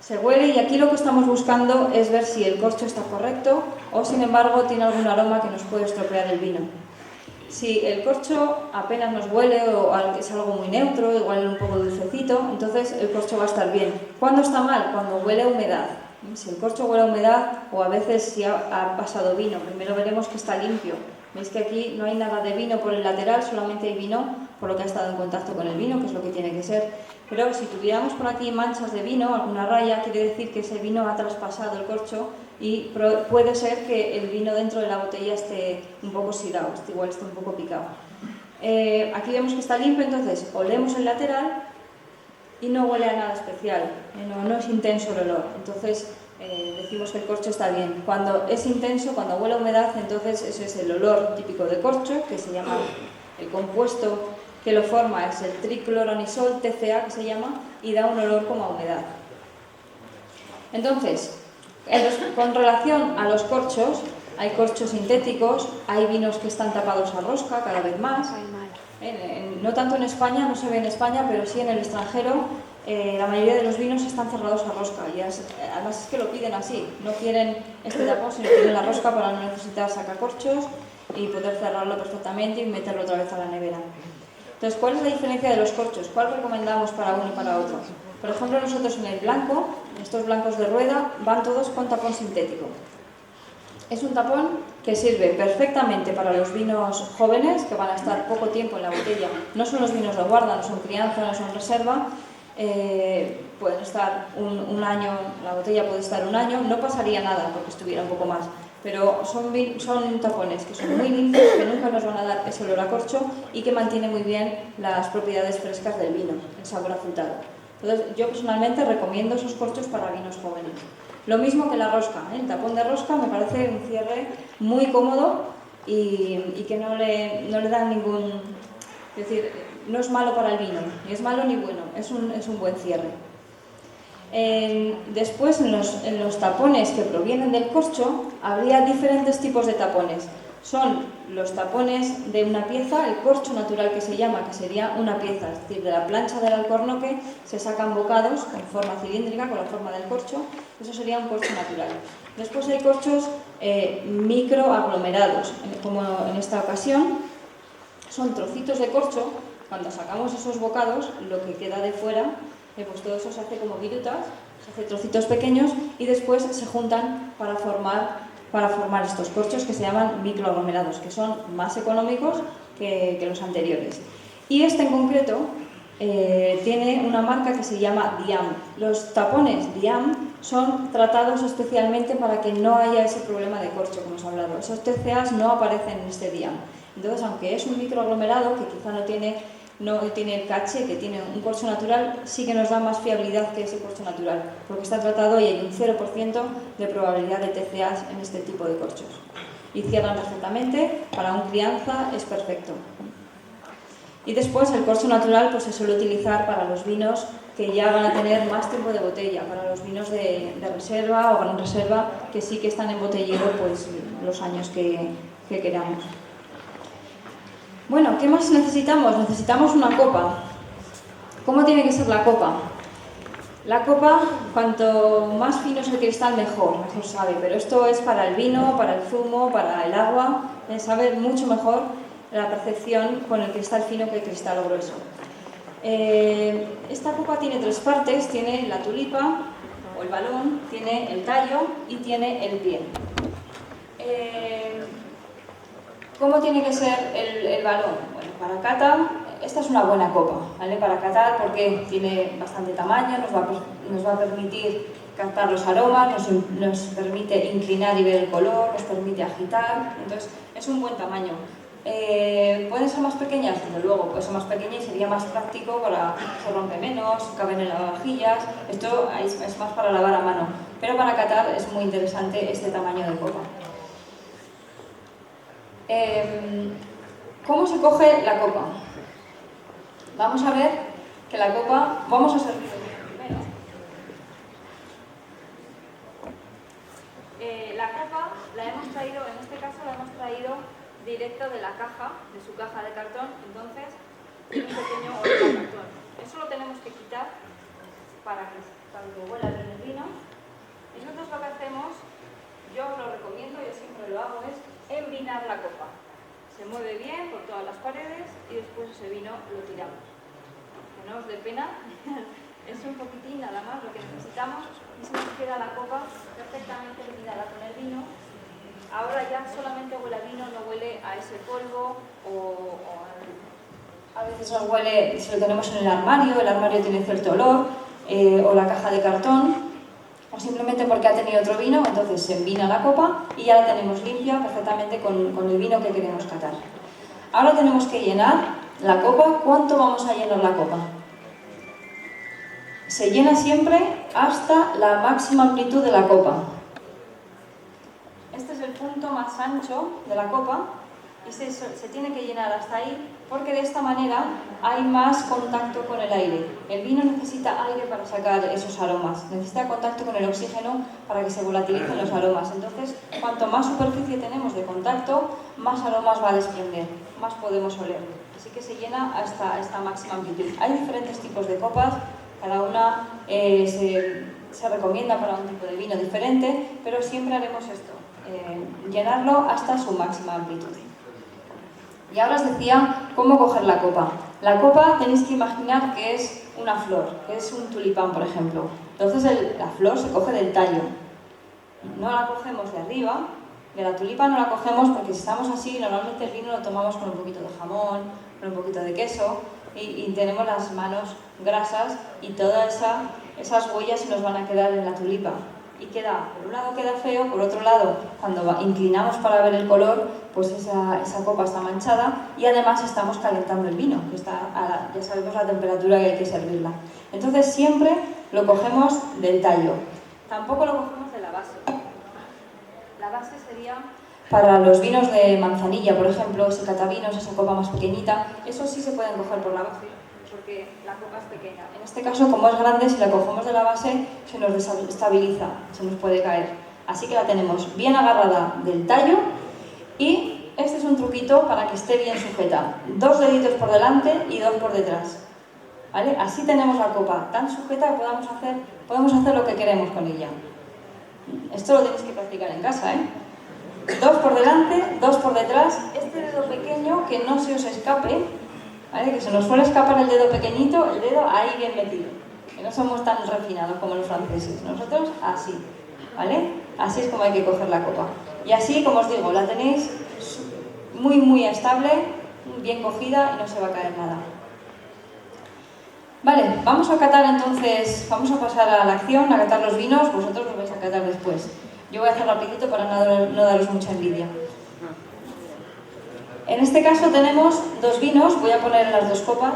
Se huele y aquí lo que estamos buscando es ver si el corcho está correcto o, sin embargo, tiene algún aroma que nos puede estropear el vino. Si el corcho apenas nos huele o es algo muy neutro, igual un poco dulcecito, entonces el corcho va a estar bien. ¿Cuándo está mal? Cuando huele a humedad. Si el corcho huele a humedad o a veces si ha pasado vino, primero veremos que está limpio. Veis que aquí no hay nada de vino por el lateral, solamente hay vino por lo que ha estado en contacto con el vino, que es lo que tiene que ser. Pero si tuviéramos por aquí manchas de vino, alguna raya, quiere decir que ese vino ha traspasado el corcho y puede ser que el vino dentro de la botella esté un poco oxidado, igual esté un poco picado. Aquí vemos que está limpio, entonces olemos el lateral y no huele a nada especial, no es intenso el olor, entonces decimos que el corcho está bien. Cuando es intenso, cuando huele a humedad, entonces ese es el olor típico de corcho, que se llama, el compuesto que lo forma es el tricloronisol, TCA que se llama, y da un olor como a humedad. Entonces, con relación a los corchos, hay corchos sintéticos, hay vinos que están tapados a rosca cada vez más. No tanto en España, no se ve en España, pero sí en el extranjero. La mayoría de los vinos están cerrados a rosca y además es que lo piden así, no quieren este tapón, sino quieren la rosca para no necesitar sacacorchos y poder cerrarlo perfectamente y meterlo otra vez a la nevera. Entonces, ¿cuál es la diferencia de los corchos? ¿Cuál recomendamos para uno y para otro? Por ejemplo, nosotros en el blanco, estos blancos de rueda, van todos con tapón sintético. Es un tapón que sirve perfectamente para los vinos jóvenes, que van a estar poco tiempo en la botella. No son los vinos de guarda, no son crianza, no son reserva. Pueden estar un año, la botella puede estar un año, no pasaría nada porque estuviera un poco más. Pero son tapones que son muy limpios, que nunca nos van a dar ese olor a corcho y que mantienen muy bien las propiedades frescas del vino, el sabor afrutado. Entonces, yo personalmente recomiendo esos corchos para vinos jóvenes. Lo mismo que la rosca, el tapón de rosca me parece un cierre muy cómodo y que no le dan ningún... Es decir, no es malo para el vino, ni es malo ni bueno, es un buen cierre. Después, en los tapones que provienen del corcho, habría diferentes tipos de tapones. Son los tapones de una pieza, el corcho natural que se llama, que sería una pieza, es decir, de la plancha del alcornoque se sacan bocados con forma cilíndrica, con la forma del corcho, eso sería un corcho natural. Después hay corchos microaglomerados, como en esta ocasión, son trocitos de corcho, cuando sacamos esos bocados, lo que queda de fuera, pues todo eso se hace como virutas, se hace trocitos pequeños y después se juntan para formar estos corchos que se llaman microaglomerados, que son más económicos que los anteriores. Y este en concreto tiene una marca que se llama Diam. Los tapones Diam son tratados especialmente para que no haya ese problema de corcho que hemos hablado. Esos TCAs no aparecen en este Diam. Entonces, aunque es un microaglomerado que quizá no tiene el caché que tiene un corcho natural, sí que nos da más fiabilidad que ese corcho natural, porque está tratado y hay un 0% de probabilidad de TCAs en este tipo de corchos. Y cierran perfectamente, para un crianza es perfecto. Y después el corcho natural pues se suele utilizar para los vinos que ya van a tener más tiempo de botella, para los vinos de reserva o gran reserva, que sí que están en botellero pues los años que queramos. Bueno, ¿qué más necesitamos? Necesitamos una copa. ¿Cómo tiene que ser la copa? La copa, cuanto más fino es el cristal, mejor sabe, pero esto es para el vino, para el zumo, para el agua, sabe mucho mejor la percepción con el cristal fino que el cristal grueso. Esta copa tiene tres partes, tiene la tulipa o el balón, tiene el tallo y tiene el pie. ¿Cómo tiene que ser el balón? Bueno, para cata, esta es una buena copa, ¿vale? Para catar porque tiene bastante tamaño, nos va a permitir captar los aromas, nos permite inclinar y ver el color, nos permite agitar, entonces es un buen tamaño. ¿Pueden ser más pequeñas? Desde luego, puede ser más pequeña y sería más práctico para se rompe menos, caben en lavavajillas, esto es más para lavar a mano, pero para catar es muy interesante este tamaño de copa. ¿Cómo se coge la copa? Vamos a ver que la copa, vamos a servir primero. La copa la hemos traído, en este caso la hemos traído directo de la caja, de su caja de cartón, entonces tiene un pequeño olor a cartón. Eso lo tenemos que quitar para que huela bien el vino. Y nosotros lo que hacemos, yo lo recomiendo, yo siempre lo hago, es envinar la copa. Se mueve bien por todas las paredes y después ese vino lo tiramos. Que no os dé pena, Es un poquitín nada más lo que necesitamos y se nos queda la copa perfectamente eliminada con el vino. Ahora ya solamente huele a vino, no huele a ese polvo a veces nos huele, si lo tenemos en el armario tiene cierto olor, o la caja de cartón, o simplemente porque ha tenido otro vino, entonces se envina la copa y ya la tenemos limpia perfectamente con el vino que queremos catar. Ahora tenemos que llenar la copa. ¿Cuánto vamos a llenar la copa? Se llena siempre hasta la máxima amplitud de la copa. Este es el punto más ancho de la copa y se tiene que llenar hasta ahí porque de esta manera hay más contacto con el aire. El vino necesita aire para sacar esos aromas, necesita contacto con el oxígeno para que se volatilicen los aromas. Entonces, cuanto más superficie tenemos de contacto, más aromas va a desprender, más podemos oler. Así que se llena hasta esta máxima amplitud. Hay diferentes tipos de copas, cada una se recomienda para un tipo de vino diferente, pero siempre haremos esto. Llenarlo hasta su máxima amplitud. Y ahora os decía cómo coger la copa. La copa tenéis que imaginar que es una flor, que es un tulipán, por ejemplo. Entonces la flor se coge del tallo. No la cogemos de arriba, de la tulipa no la cogemos porque si estamos así, normalmente el vino lo tomamos con un poquito de jamón, con un poquito de queso y tenemos las manos grasas y todas esas huellas se nos van a quedar en la tulipa. Y queda, por un lado queda feo, por otro lado, cuando inclinamos para ver el color, pues esa copa está manchada y además estamos calentando el vino, que está ya sabemos la temperatura que hay que servirla. Entonces siempre lo cogemos del tallo, tampoco lo cogemos de la base. La base sería para los vinos de manzanilla, por ejemplo, ese catavinos, esa copa más pequeñita, esos sí se pueden coger por la base, porque la copa es pequeña. En este caso, como es grande, si la cogemos de la base, se nos desestabiliza, se nos puede caer. Así que la tenemos bien agarrada del tallo y este es un truquito para que esté bien sujeta. 2 deditos por delante y 2 por detrás. ¿Vale? Así tenemos la copa tan sujeta que podemos hacer lo que queremos con ella. Esto lo tenéis que practicar en casa, ¿eh? 2 por delante, 2 por detrás. Este dedo pequeño, que no se os escape, ¿vale? Que se nos suele escapar el dedo pequeñito, el dedo ahí bien metido. Que no somos tan refinados como los franceses. Nosotros así, ¿vale? Así es como hay que coger la copa. Y así, como os digo, la tenéis muy, muy estable, bien cogida y no se va a caer nada. Vale, vamos a catar entonces, vamos a pasar a la acción, a catar los vinos, vosotros los vais a catar después. Yo voy a hacer rapidito para no daros mucha envidia. En este caso tenemos 2 vinos, voy a poner en las 2 copas.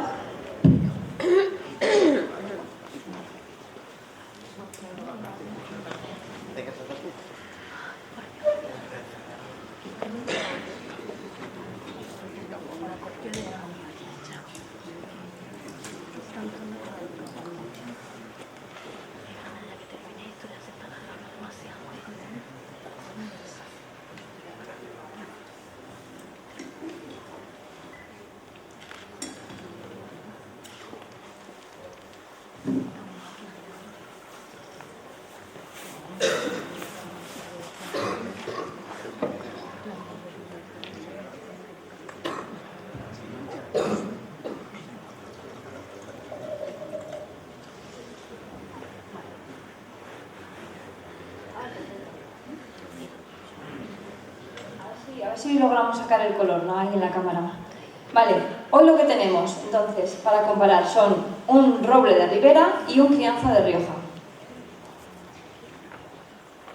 A ver si logramos sacar el color, ¿no? Ahí en la cámara. Vale, hoy lo que tenemos, entonces, para comparar, son un roble de Ribera y un crianza de Rioja.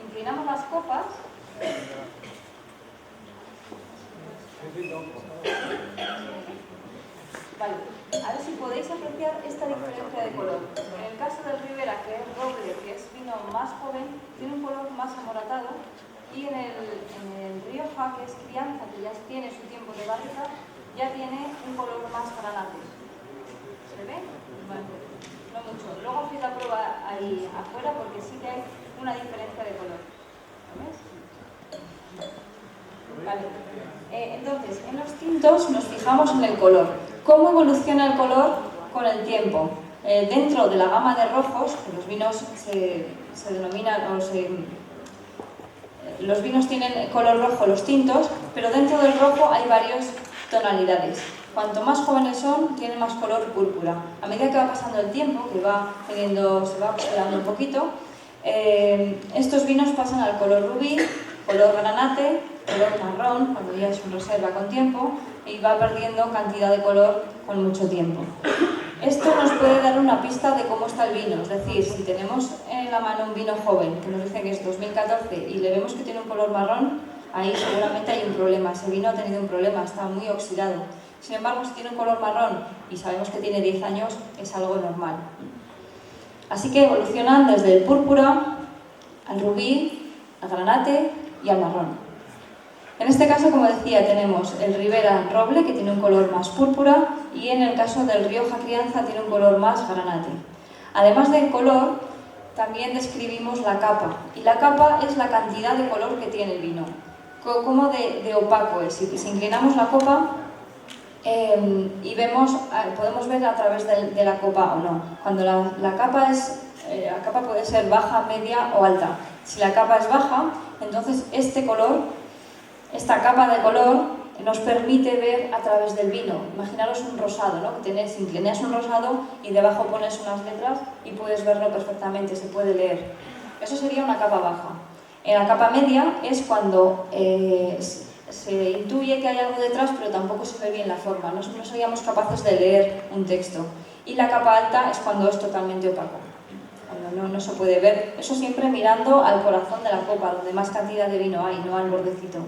Inclinamos las copas. Vale, a ver si podéis apreciar esta diferencia de color. En el caso del Ribera, que es roble, que es vino más joven, tiene un color más amoratado. Y en el Rioja, que es crianza, que ya tiene su tiempo de barrica, ya tiene un color más granate. ¿Se ve? Bueno, no mucho. Luego hacéis la prueba ahí afuera porque sí que hay una diferencia de color. ¿Lo ves? Vale. Entonces, en los tintos nos fijamos en el color. ¿Cómo evoluciona el color con el tiempo? Dentro de la gama de rojos, que los vinos se denominan los vinos tienen color rojo, los tintos, pero dentro del rojo hay varias tonalidades. Cuanto más jóvenes son, tienen más color púrpura. A medida que va pasando el tiempo, que se va oxidando un poquito, estos vinos pasan al color rubí, color granate, color marrón, cuando ya es un reserva con tiempo, y va perdiendo cantidad de color con mucho tiempo. Esto nos puede dar una pista de cómo está el vino, es decir, si tenemos en la mano un vino joven que nos dice que es 2014 y le vemos que tiene un color marrón, ahí seguramente hay un problema, ese vino ha tenido un problema, está muy oxidado. Sin embargo, si tiene un color marrón y sabemos que tiene 10 años, es algo normal. Así que evolucionan desde el púrpura al rubí, al granate y al marrón. En este caso, como decía, tenemos el Ribera Roble, que tiene un color más púrpura, y en el caso del Rioja Crianza tiene un color más granate. Además del color, también describimos la capa, y la capa es la cantidad de color que tiene el vino. Como de opaco es. Si inclinamos la copa y podemos ver a través de la copa o no. Cuando la capa puede ser baja, media o alta. Si la capa es baja, entonces esta capa de color nos permite ver a través del vino. Imaginaros un rosado, ¿no? Si inclinas un rosado y debajo pones unas letras y puedes verlo perfectamente, se puede leer. Eso sería una capa baja. En la capa media es cuando se intuye que hay algo detrás, pero tampoco se ve bien la forma. No seríamos capaces de leer un texto. Y la capa alta es cuando es totalmente opaco, cuando no se puede ver. Eso siempre mirando al corazón de la copa, donde más cantidad de vino hay, no al bordecito.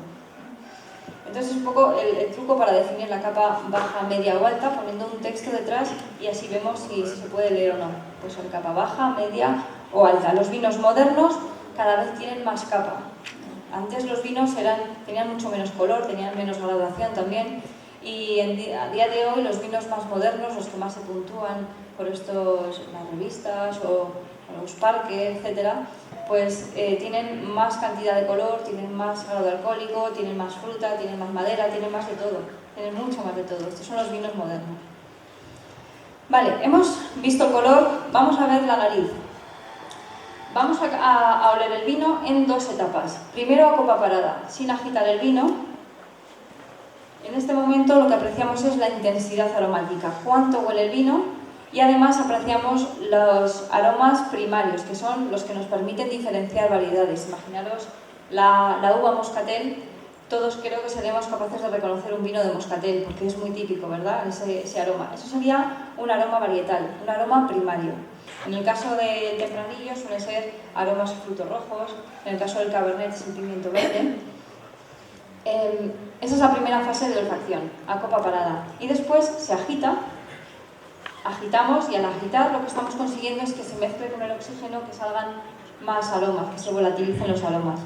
Entonces es un poco el truco para definir la capa baja, media o alta, poniendo un texto detrás y así vemos si se puede leer o no. Pues son capa baja, media o alta. Los vinos modernos cada vez tienen más capa. Antes los vinos tenían mucho menos color, tenían menos graduación también, y a día de hoy los vinos más modernos, los que más se puntúan por las revistas o los parques, etcétera, pues tienen más cantidad de color, tienen más grado alcohólico, tienen más fruta, tienen más madera, tienen más de todo, tienen mucho más de todo. Estos son los vinos modernos. Vale, hemos visto el color, vamos a ver la nariz. Vamos a oler el vino en dos etapas. Primero a copa parada, sin agitar el vino. En este momento lo que apreciamos es la intensidad aromática, cuánto huele el vino, y además apreciamos los aromas primarios, que son los que nos permiten diferenciar variedades. Imaginaros la uva moscatel, todos creo que seremos capaces de reconocer un vino de moscatel, porque es muy típico, ¿verdad? Ese aroma. Eso sería un aroma varietal, un aroma primario. En el caso del tempranillo suelen ser aromas frutos rojos, en el caso del cabernet es el pimiento verde. Esa es la primera fase de olfacción, a copa parada. Y después se agitamos, y al agitar lo que estamos consiguiendo es que se mezcle con el oxígeno, que salgan más aromas, que se volatilicen los aromas.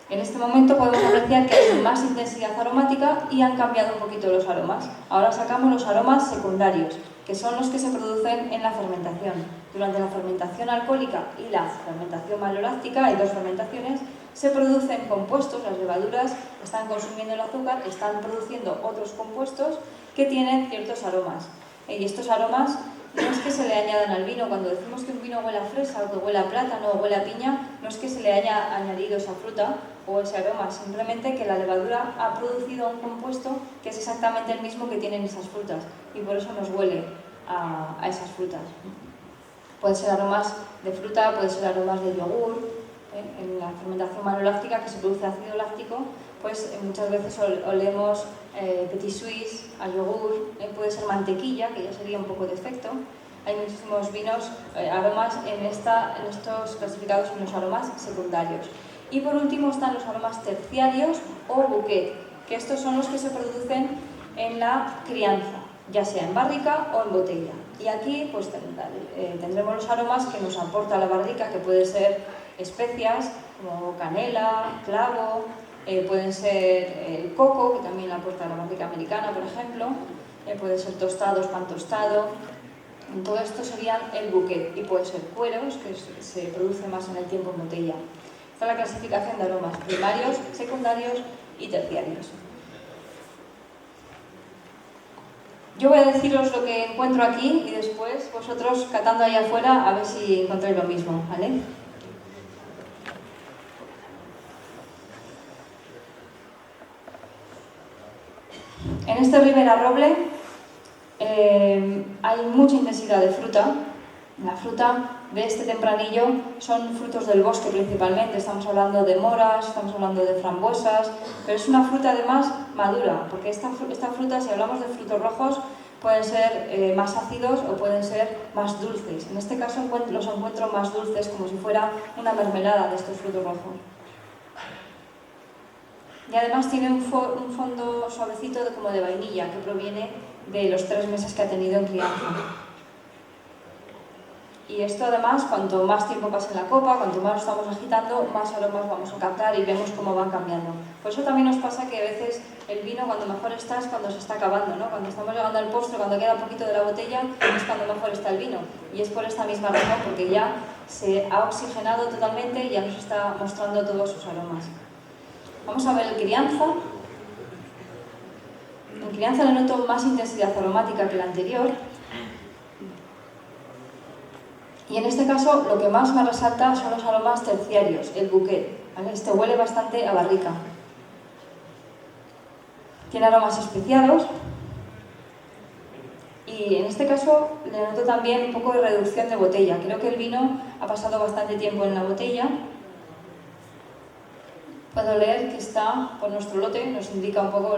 En este momento podemos apreciar que hay más intensidad aromática y han cambiado un poquito los aromas. Ahora sacamos los aromas secundarios, que son los que se producen en la fermentación. Durante la fermentación alcohólica y la fermentación maloláctica, hay dos fermentaciones, se producen compuestos, las levaduras están consumiendo el azúcar, están produciendo otros compuestos que tienen ciertos aromas. Y estos aromas no es que se le añadan al vino. Cuando decimos que un vino huele a fresa o que huele a plátano o huele a piña, no es que se le haya añadido esa fruta o ese aroma, simplemente que la levadura ha producido un compuesto que es exactamente el mismo que tienen esas frutas y por eso nos huele a esas frutas. Pueden ser aromas de fruta, pueden ser aromas de yogur. En la fermentación maloláctica, que se produce ácido láctico, pues muchas veces olemos petit suisse, a yogur, puede ser mantequilla, que ya sería un poco de efecto. Hay muchísimos vinos, aromas en estos clasificados en los aromas secundarios. Y por último están los aromas terciarios o bouquet, que estos son los que se producen en la crianza, ya sea en barrica o en botella. Y aquí pues tendremos los aromas que nos aporta la barrica, que puede ser especias como canela, clavo, pueden ser el coco, que también aporta la barrica americana, por ejemplo, puede ser tostados, pan tostado. Todo esto sería el bouquet, y puede ser cueros, que se produce más en el tiempo en botella. Esta es la clasificación de aromas primarios, secundarios y terciarios. Yo voy a deciros lo que encuentro aquí y después vosotros, catando ahí afuera, a ver si encontráis lo mismo, ¿vale? En este Ribera Roble hay mucha intensidad de fruta. La fruta de este tempranillo son frutos del bosque principalmente, estamos hablando de moras, estamos hablando de frambuesas, pero es una fruta además madura, porque esta fruta, si hablamos de frutos rojos, pueden ser más ácidos o pueden ser más dulces. En este caso los encuentro más dulces, como si fuera una mermelada de estos frutos rojos. Y además tiene un fondo suavecito como de vainilla, que proviene de los 3 meses que ha tenido en crianza. Y esto además, cuanto más tiempo pasa en la copa, cuanto más lo estamos agitando, más aromas vamos a captar y vemos cómo van cambiando. Por eso también nos pasa que a veces el vino cuando mejor está es cuando se está acabando, ¿no? Cuando estamos llegando al postre, cuando queda un poquito de la botella, es cuando mejor está el vino. Y es por esta misma razón, porque ya se ha oxigenado totalmente y ya nos está mostrando todos sus aromas. Vamos a ver el crianza. En crianza le noto más intensidad aromática que la anterior. Y en este caso lo que más me resalta son los aromas terciarios, el bouquet, ¿vale? Este huele bastante a barrica. Tiene aromas especiados y en este caso le noto también un poco de reducción de botella. Creo que el vino ha pasado bastante tiempo en la botella. Puedo leer que está por nuestro lote, nos indica un poco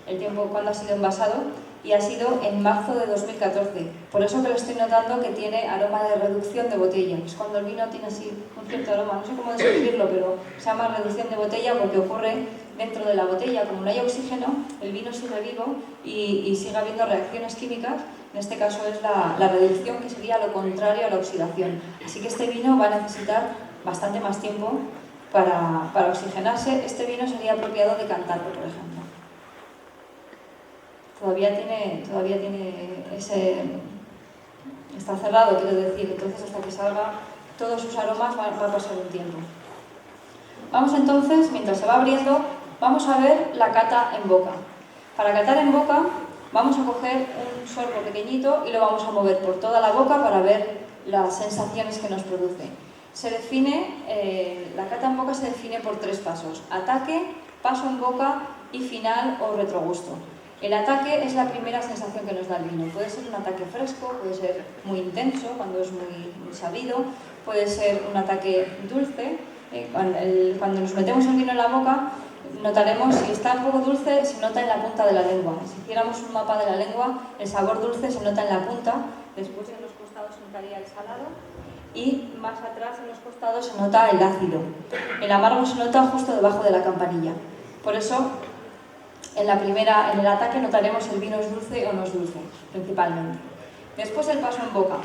el tiempo cuando ha sido envasado. Y ha sido en marzo de 2014. Por eso que lo estoy notando que tiene aroma de reducción de botella. Es cuando el vino tiene así un cierto aroma, no sé cómo describirlo, pero se llama reducción de botella porque ocurre dentro de la botella. Como no hay oxígeno, el vino sigue vivo y sigue habiendo reacciones químicas. En este caso es la reducción, que sería lo contrario a la oxidación. Así que este vino va a necesitar bastante más tiempo para oxigenarse. Este vino sería apropiado de Cantabria, por ejemplo. Todavía tiene está cerrado, quiero decir, entonces hasta que salga todos sus aromas va a pasar un tiempo. Vamos entonces, mientras se va abriendo, vamos a ver la cata en boca. Para catar en boca vamos a coger un sorbo pequeñito y lo vamos a mover por toda la boca para ver las sensaciones que nos produce. La cata en boca se define por 3 pasos: ataque, paso en boca y final o retrogusto. El ataque es la primera sensación que nos da el vino. Puede ser un ataque fresco, puede ser muy intenso, cuando es muy sabido, puede ser un ataque dulce. Cuando nos metemos el vino en la boca, notaremos, si está un poco dulce, se nota en la punta de la lengua. Si hiciéramos un mapa de la lengua, el sabor dulce se nota en la punta, después en los costados se notaría el salado y más atrás en los costados se nota el ácido. El amargo se nota justo debajo de la campanilla. Por eso, en el ataque notaremos si el vino es dulce o no es dulce, principalmente. Después el paso en boca.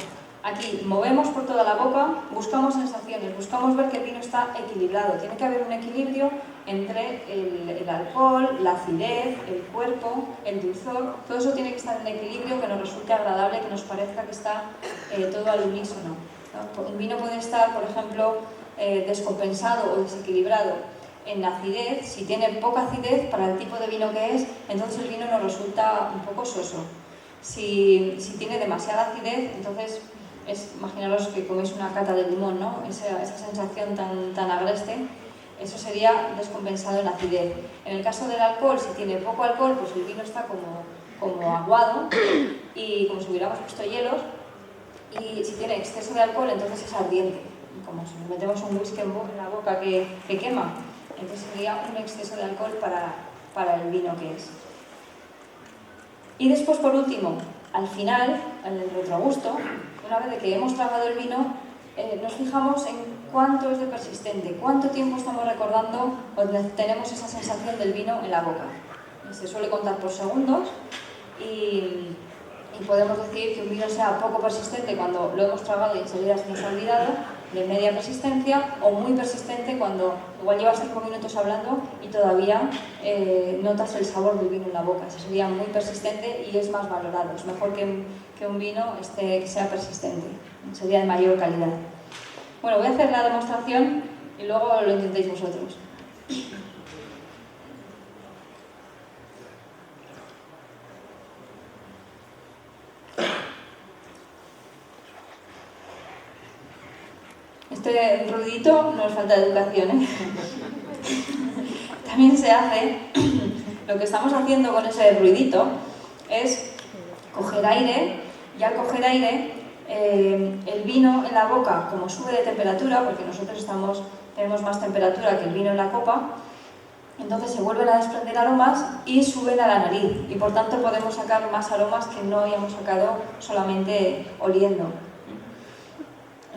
Aquí movemos por toda la boca, buscamos sensaciones, buscamos ver que el vino está equilibrado. Tiene que haber un equilibrio entre el alcohol, la acidez, el cuerpo, el dulzor. Todo eso tiene que estar en equilibrio, que nos resulte agradable, que nos parezca que está todo al unísono, ¿no? Un vino puede estar, por ejemplo, descompensado o desequilibrado en la acidez. Si tiene poca acidez para el tipo de vino que es, entonces el vino nos resulta un poco soso. Si tiene demasiada acidez, entonces imaginaros que coméis una cata de limón, ¿no? Esa sensación tan agreste, eso sería descompensado en acidez. En el caso del alcohol, si tiene poco alcohol, pues el vino está como aguado y como si hubiéramos puesto hielos. Y si tiene exceso de alcohol, entonces es ardiente, como si nos metemos un whisky en la boca que quema. Entonces sería un exceso de alcohol para el vino que es. Y después, por último, al final, en el retrogusto, una vez que hemos tragado el vino, nos fijamos en cuánto es de persistente, cuánto tiempo estamos recordando o tenemos esa sensación del vino en la boca. Se suele contar por segundos y podemos decir que un vino sea poco persistente cuando lo hemos tragado y enseguida se nos ha olvidado, de media persistencia, o muy persistente cuando igual llevas 5 minutos hablando y todavía notas el sabor del vino en la boca. Ese sería muy persistente y es más valorado. Es mejor que un vino que sea persistente. Sería de mayor calidad. Bueno, voy a hacer la demostración y luego lo intentéis vosotros. Este ruidito no es falta de educación, ¿eh? También se hace, lo Lo que estamos haciendo con ese ruidito es coger aire, y al coger aire, el vino en la boca, como sube de temperatura, porque nosotros tenemos más temperatura que el vino en la copa, entonces se vuelven a desprender aromas y suben a la nariz, y por tanto podemos sacar más aromas que no hayamos sacado solamente oliendo.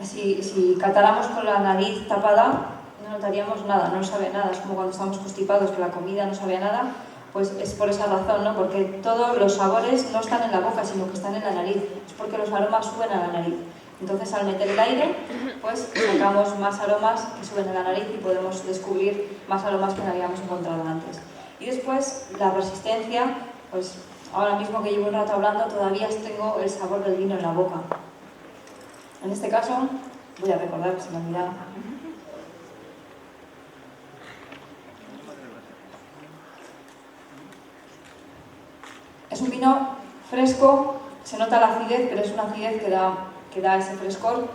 Si catáramos con la nariz tapada, no notaríamos nada, no sabe nada. Es como cuando estamos constipados, que la comida no sabe a nada, pues es por esa razón, ¿no? Porque todos los sabores no están en la boca, sino que están en la nariz. Es porque los aromas suben a la nariz. Entonces, al meter el aire, pues sacamos más aromas que suben a la nariz y podemos descubrir más aromas que no habíamos encontrado antes. Y después, la persistencia, pues ahora mismo que llevo un rato hablando, todavía tengo el sabor del vino en la boca. En este caso, voy a recordar que se me ha olvidado. Es un vino fresco, se nota la acidez, pero es una acidez que da ese frescor.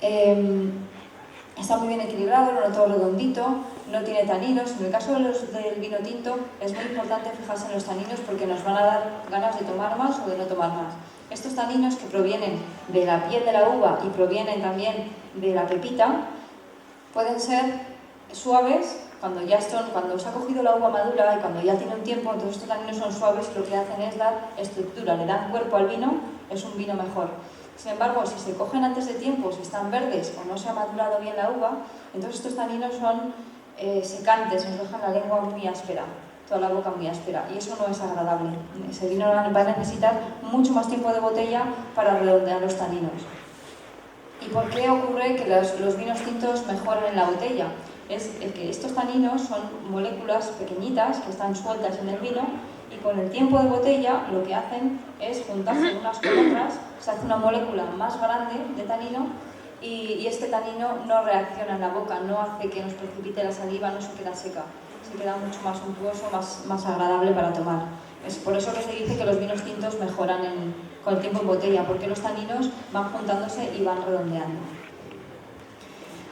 Está muy bien equilibrado, lo noto redondito, no tiene taninos. En el caso del vino tinto es muy importante fijarse en los taninos porque nos van a dar ganas de tomar más o de no tomar más. Estos taninos que provienen de la piel de la uva y provienen también de la pepita pueden ser suaves cuando se ha cogido la uva madura y cuando ya tiene un tiempo. Entonces estos taninos son suaves y lo que hacen es dar estructura, le dan cuerpo al vino, es un vino mejor. Sin embargo, si se cogen antes de tiempo, si están verdes o no se ha madurado bien la uva, entonces estos taninos son secantes, nos dejan la lengua muy áspera, toda la boca muy áspera, y eso no es agradable. Ese vino va a necesitar mucho más tiempo de botella para redondear los taninos. ¿Y por qué ocurre que los vinos tintos mejoran en la botella? Es que estos taninos son moléculas pequeñitas que están sueltas en el vino y con el tiempo de botella lo que hacen es juntarse unas con otras, se hace una molécula más grande de tanino y este tanino no reacciona en la boca, no hace que nos precipite la saliva, no se queda seca, se queda mucho más suntuoso, más agradable para tomar. Es por eso que se dice que los vinos tintos mejoran con el tiempo en botella, porque los taninos van juntándose y van redondeando.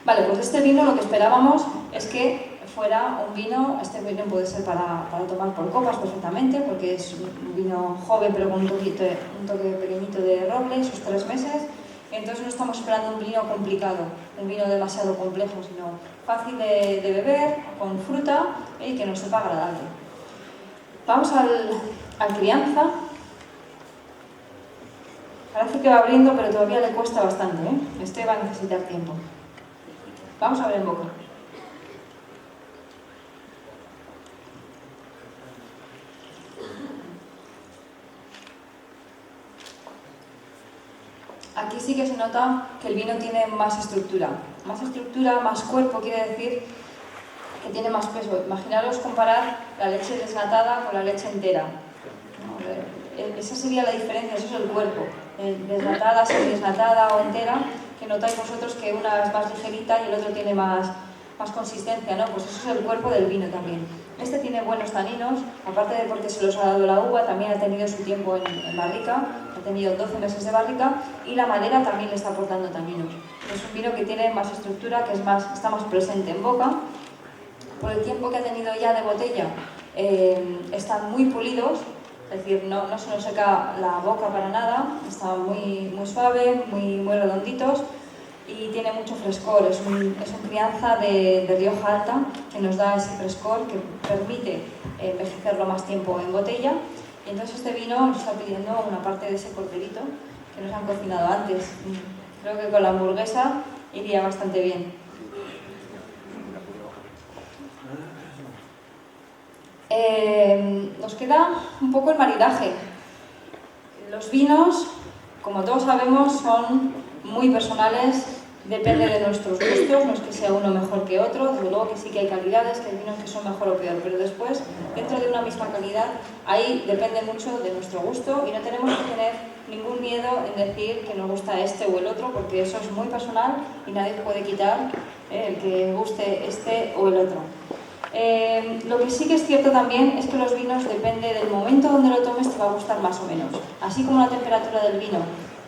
Vale, pues este vino lo que esperábamos es que fuera un vino, este vino puede ser para tomar por copas perfectamente, porque es un vino joven pero con un toque pequeñito de roble, esos 3 meses. Entonces no estamos esperando un vino complicado, un vino demasiado complejo, sino fácil de beber, con fruta y que nos sepa agradable. Vamos al crianza. Parece que va abriendo, pero todavía le cuesta bastante, ¿eh? Este va a necesitar tiempo. Vamos a ver en boca. Aquí sí que se nota que el vino tiene más estructura. Más estructura, más cuerpo, quiere decir que tiene más peso. Imaginaros comparar la leche desnatada con la leche entera. Esa sería la diferencia, eso es el cuerpo. Desnatada, semidesnatada o entera, que notáis vosotros que una es más ligerita y el otro tiene más consistencia, ¿no? Pues eso es el cuerpo del vino también. Este tiene buenos taninos, aparte de porque se los ha dado la uva, también ha tenido su tiempo en barrica, ha tenido 12 meses de barrica y la madera también le está aportando taninos. Es un vino que tiene más estructura, que está más presente en boca. Por el tiempo que ha tenido ya de botella, están muy pulidos, es decir, no se nos seca la boca para nada, están muy suave, muy redonditos y tiene mucho frescor. Es un crianza de Rioja Alta que nos da ese frescor que permite envejecerlo más tiempo en botella. Y entonces este vino nos está pidiendo una parte de ese corderito que nos han cocinado antes. Creo que con la hamburguesa iría bastante bien. Nos queda un poco el maridaje. Los vinos, como todos sabemos, son muy personales, depende de nuestros gustos, no es que sea uno mejor que otro, desde luego que sí que hay calidades, que hay vinos que son mejor o peor, pero después, dentro de una misma calidad, ahí depende mucho de nuestro gusto y no tenemos que tener ningún miedo en decir que nos gusta este o el otro, porque eso es muy personal y nadie puede quitar el que guste este o el otro. Lo que sí que es cierto también es que los vinos, depende del momento donde lo tomes, te va a gustar más o menos. Así como la temperatura del vino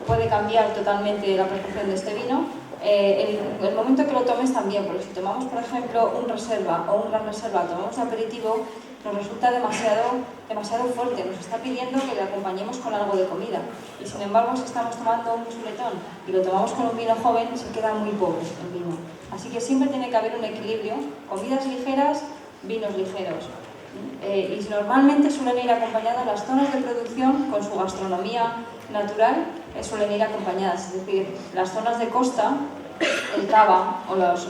puede cambiar totalmente la percepción de este vino, el momento que lo tomes también, porque si tomamos por ejemplo un reserva o un gran reserva, tomamos de aperitivo, nos resulta demasiado fuerte, nos está pidiendo que le acompañemos con algo de comida. Y sin embargo, si estamos tomando un chuletón y lo tomamos con un vino joven, se queda muy pobre el vino. Así que siempre tiene que haber un equilibrio, comidas ligeras, vinos ligeros. Y normalmente suelen ir acompañadas las zonas de producción con su gastronomía natural, suelen ir acompañadas, es decir, las zonas de costa, el cava o los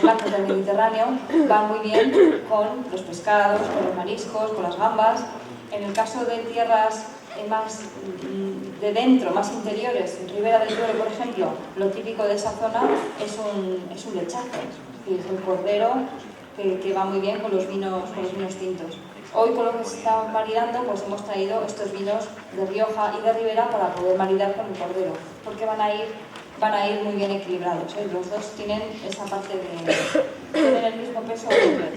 blancos del Mediterráneo van muy bien con los pescados, con los mariscos, con las gambas. En el caso de tierras más de dentro, más interiores, en Ribera del Duero, por ejemplo, lo típico de esa zona es un lechazo, es el cordero que va muy bien con los vinos tintos. Hoy, con lo que se está maridando, pues hemos traído estos vinos de Rioja y de Ribera para poder maridar con el cordero, porque van a ir muy bien equilibrados, ¿eh? Los dos tienen esa parte de tener el mismo peso completo.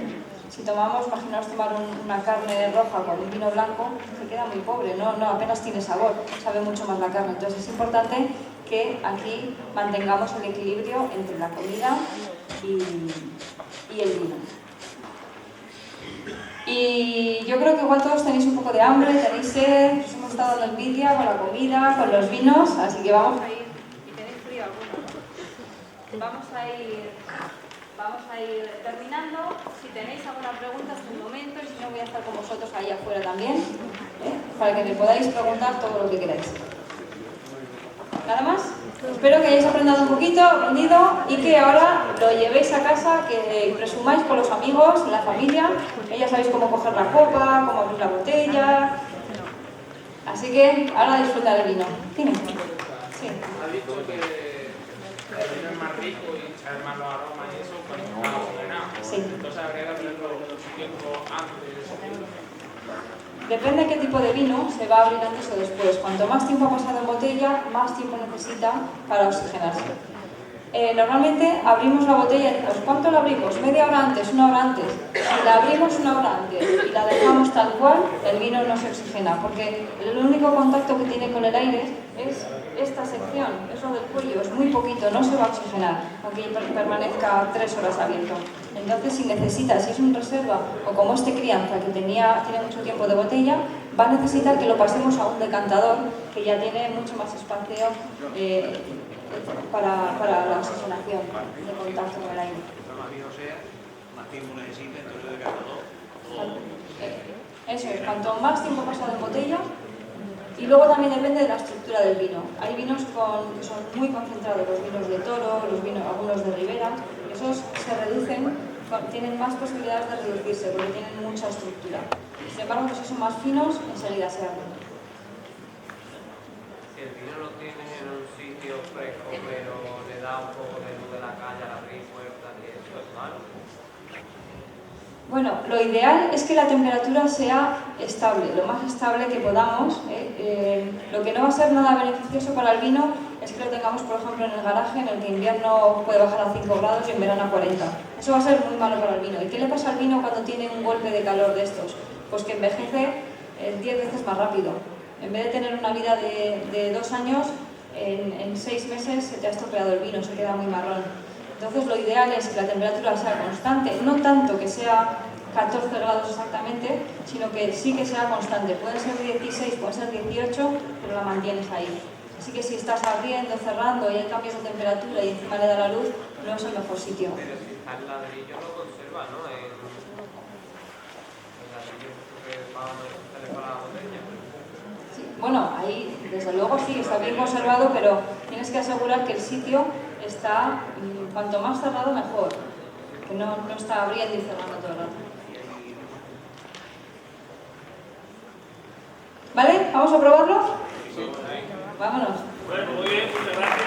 Si tomamos, imaginaos tomar una carne roja con un vino blanco, se queda muy pobre, no apenas tiene sabor, sabe mucho más la carne. Entonces es importante que aquí mantengamos el equilibrio entre la comida y el vino. Y yo creo que igual todos tenéis un poco de hambre, tenéis sed, os hemos estado dando envidia con la comida, con los vinos, así que vamos a ir. ¿Y tenéis frío alguno? Vamos a ir terminando. Si tenéis alguna pregunta hasta el momento, y si no, voy a estar con vosotros ahí afuera también, para que me podáis preguntar todo lo que queráis. ¿Nada más? Espero que hayáis aprendido un poquito, y que ahora lo llevéis a casa, que presumáis con los amigos, la familia, que ya sabéis cómo coger la copa, cómo abrir la botella. Así que ahora disfrutar el vino. Dime. Sí. Ha dicho que el vino es más rico y sabe más los aromas y eso cuando está oxigenado. Sí. Entonces habría que hacerlo mucho tiempo antes de ese tiempo. Depende de qué tipo de vino se va a abrir antes o después. Cuanto más tiempo ha pasado en botella, más tiempo necesita para oxigenarse. Normalmente abrimos la botella y decimos, ¿cuánto la abrimos? ¿Media hora antes? ¿Una hora antes? Si la abrimos una hora antes y la dejamos tal cual, el vino no se oxigena, porque el único contacto que tiene con el aire es esta sección, eso del cuello, es muy poquito, no se va a oxigenar, aunque permanezca 3 horas abierto. Entonces, si es un reserva, o como este crianza que tiene mucho tiempo de botella, va a necesitar que lo pasemos a un decantador que ya tiene mucho más espacio para la oxigenación de contacto con el aire. Más viejo sea, más tiempo necesita, entonces el decantador. Eso es, cuanto más tiempo pasado en botella. Y luego también depende de la estructura del vino. Hay vinos que son muy concentrados, los vinos de Toro, algunos de Ribera. Esos se reducen, tienen más posibilidades de reducirse porque tienen mucha estructura. Sin embargo, los que son más finos, enseguida se abren. Si el vino lo tienes en un sitio fresco, pero le da un poco de luz de la calle al abrir puertas y eso es malo. Bueno, lo ideal es que la temperatura sea estable, lo más estable que podamos. Lo que no va a ser nada beneficioso para el vino es que lo tengamos, por ejemplo, en el garaje, en el que en invierno puede bajar a 5 grados y en verano a 40. Eso va a ser muy malo para el vino. ¿Y qué le pasa al vino cuando tiene un golpe de calor de estos? Pues que envejece 10 veces más rápido. En vez de tener una vida de 2 años, en 6 meses se te ha estropeado el vino, se queda muy marrón. Entonces lo ideal es que la temperatura sea constante, no tanto que sea 14 grados exactamente, sino que sí que sea constante. Pueden ser 16, pueden ser 18, pero la mantienes ahí. Así que si estás abriendo, cerrando y hay cambios de temperatura y encima le da la luz, no es el mejor sitio. Pero si está el ladrillo lo conserva, ¿no? El ladrillo que va a para la botella. Sí, bueno, ahí desde luego sí, está bien conservado, pero tienes que asegurar que el sitio está, cuanto más cerrado mejor, que no está abriendo y cerrando todo el rato. ¿Vale? ¿Vamos a probarlo? Sí. Vámonos. Bueno, muy bien, muchas gracias.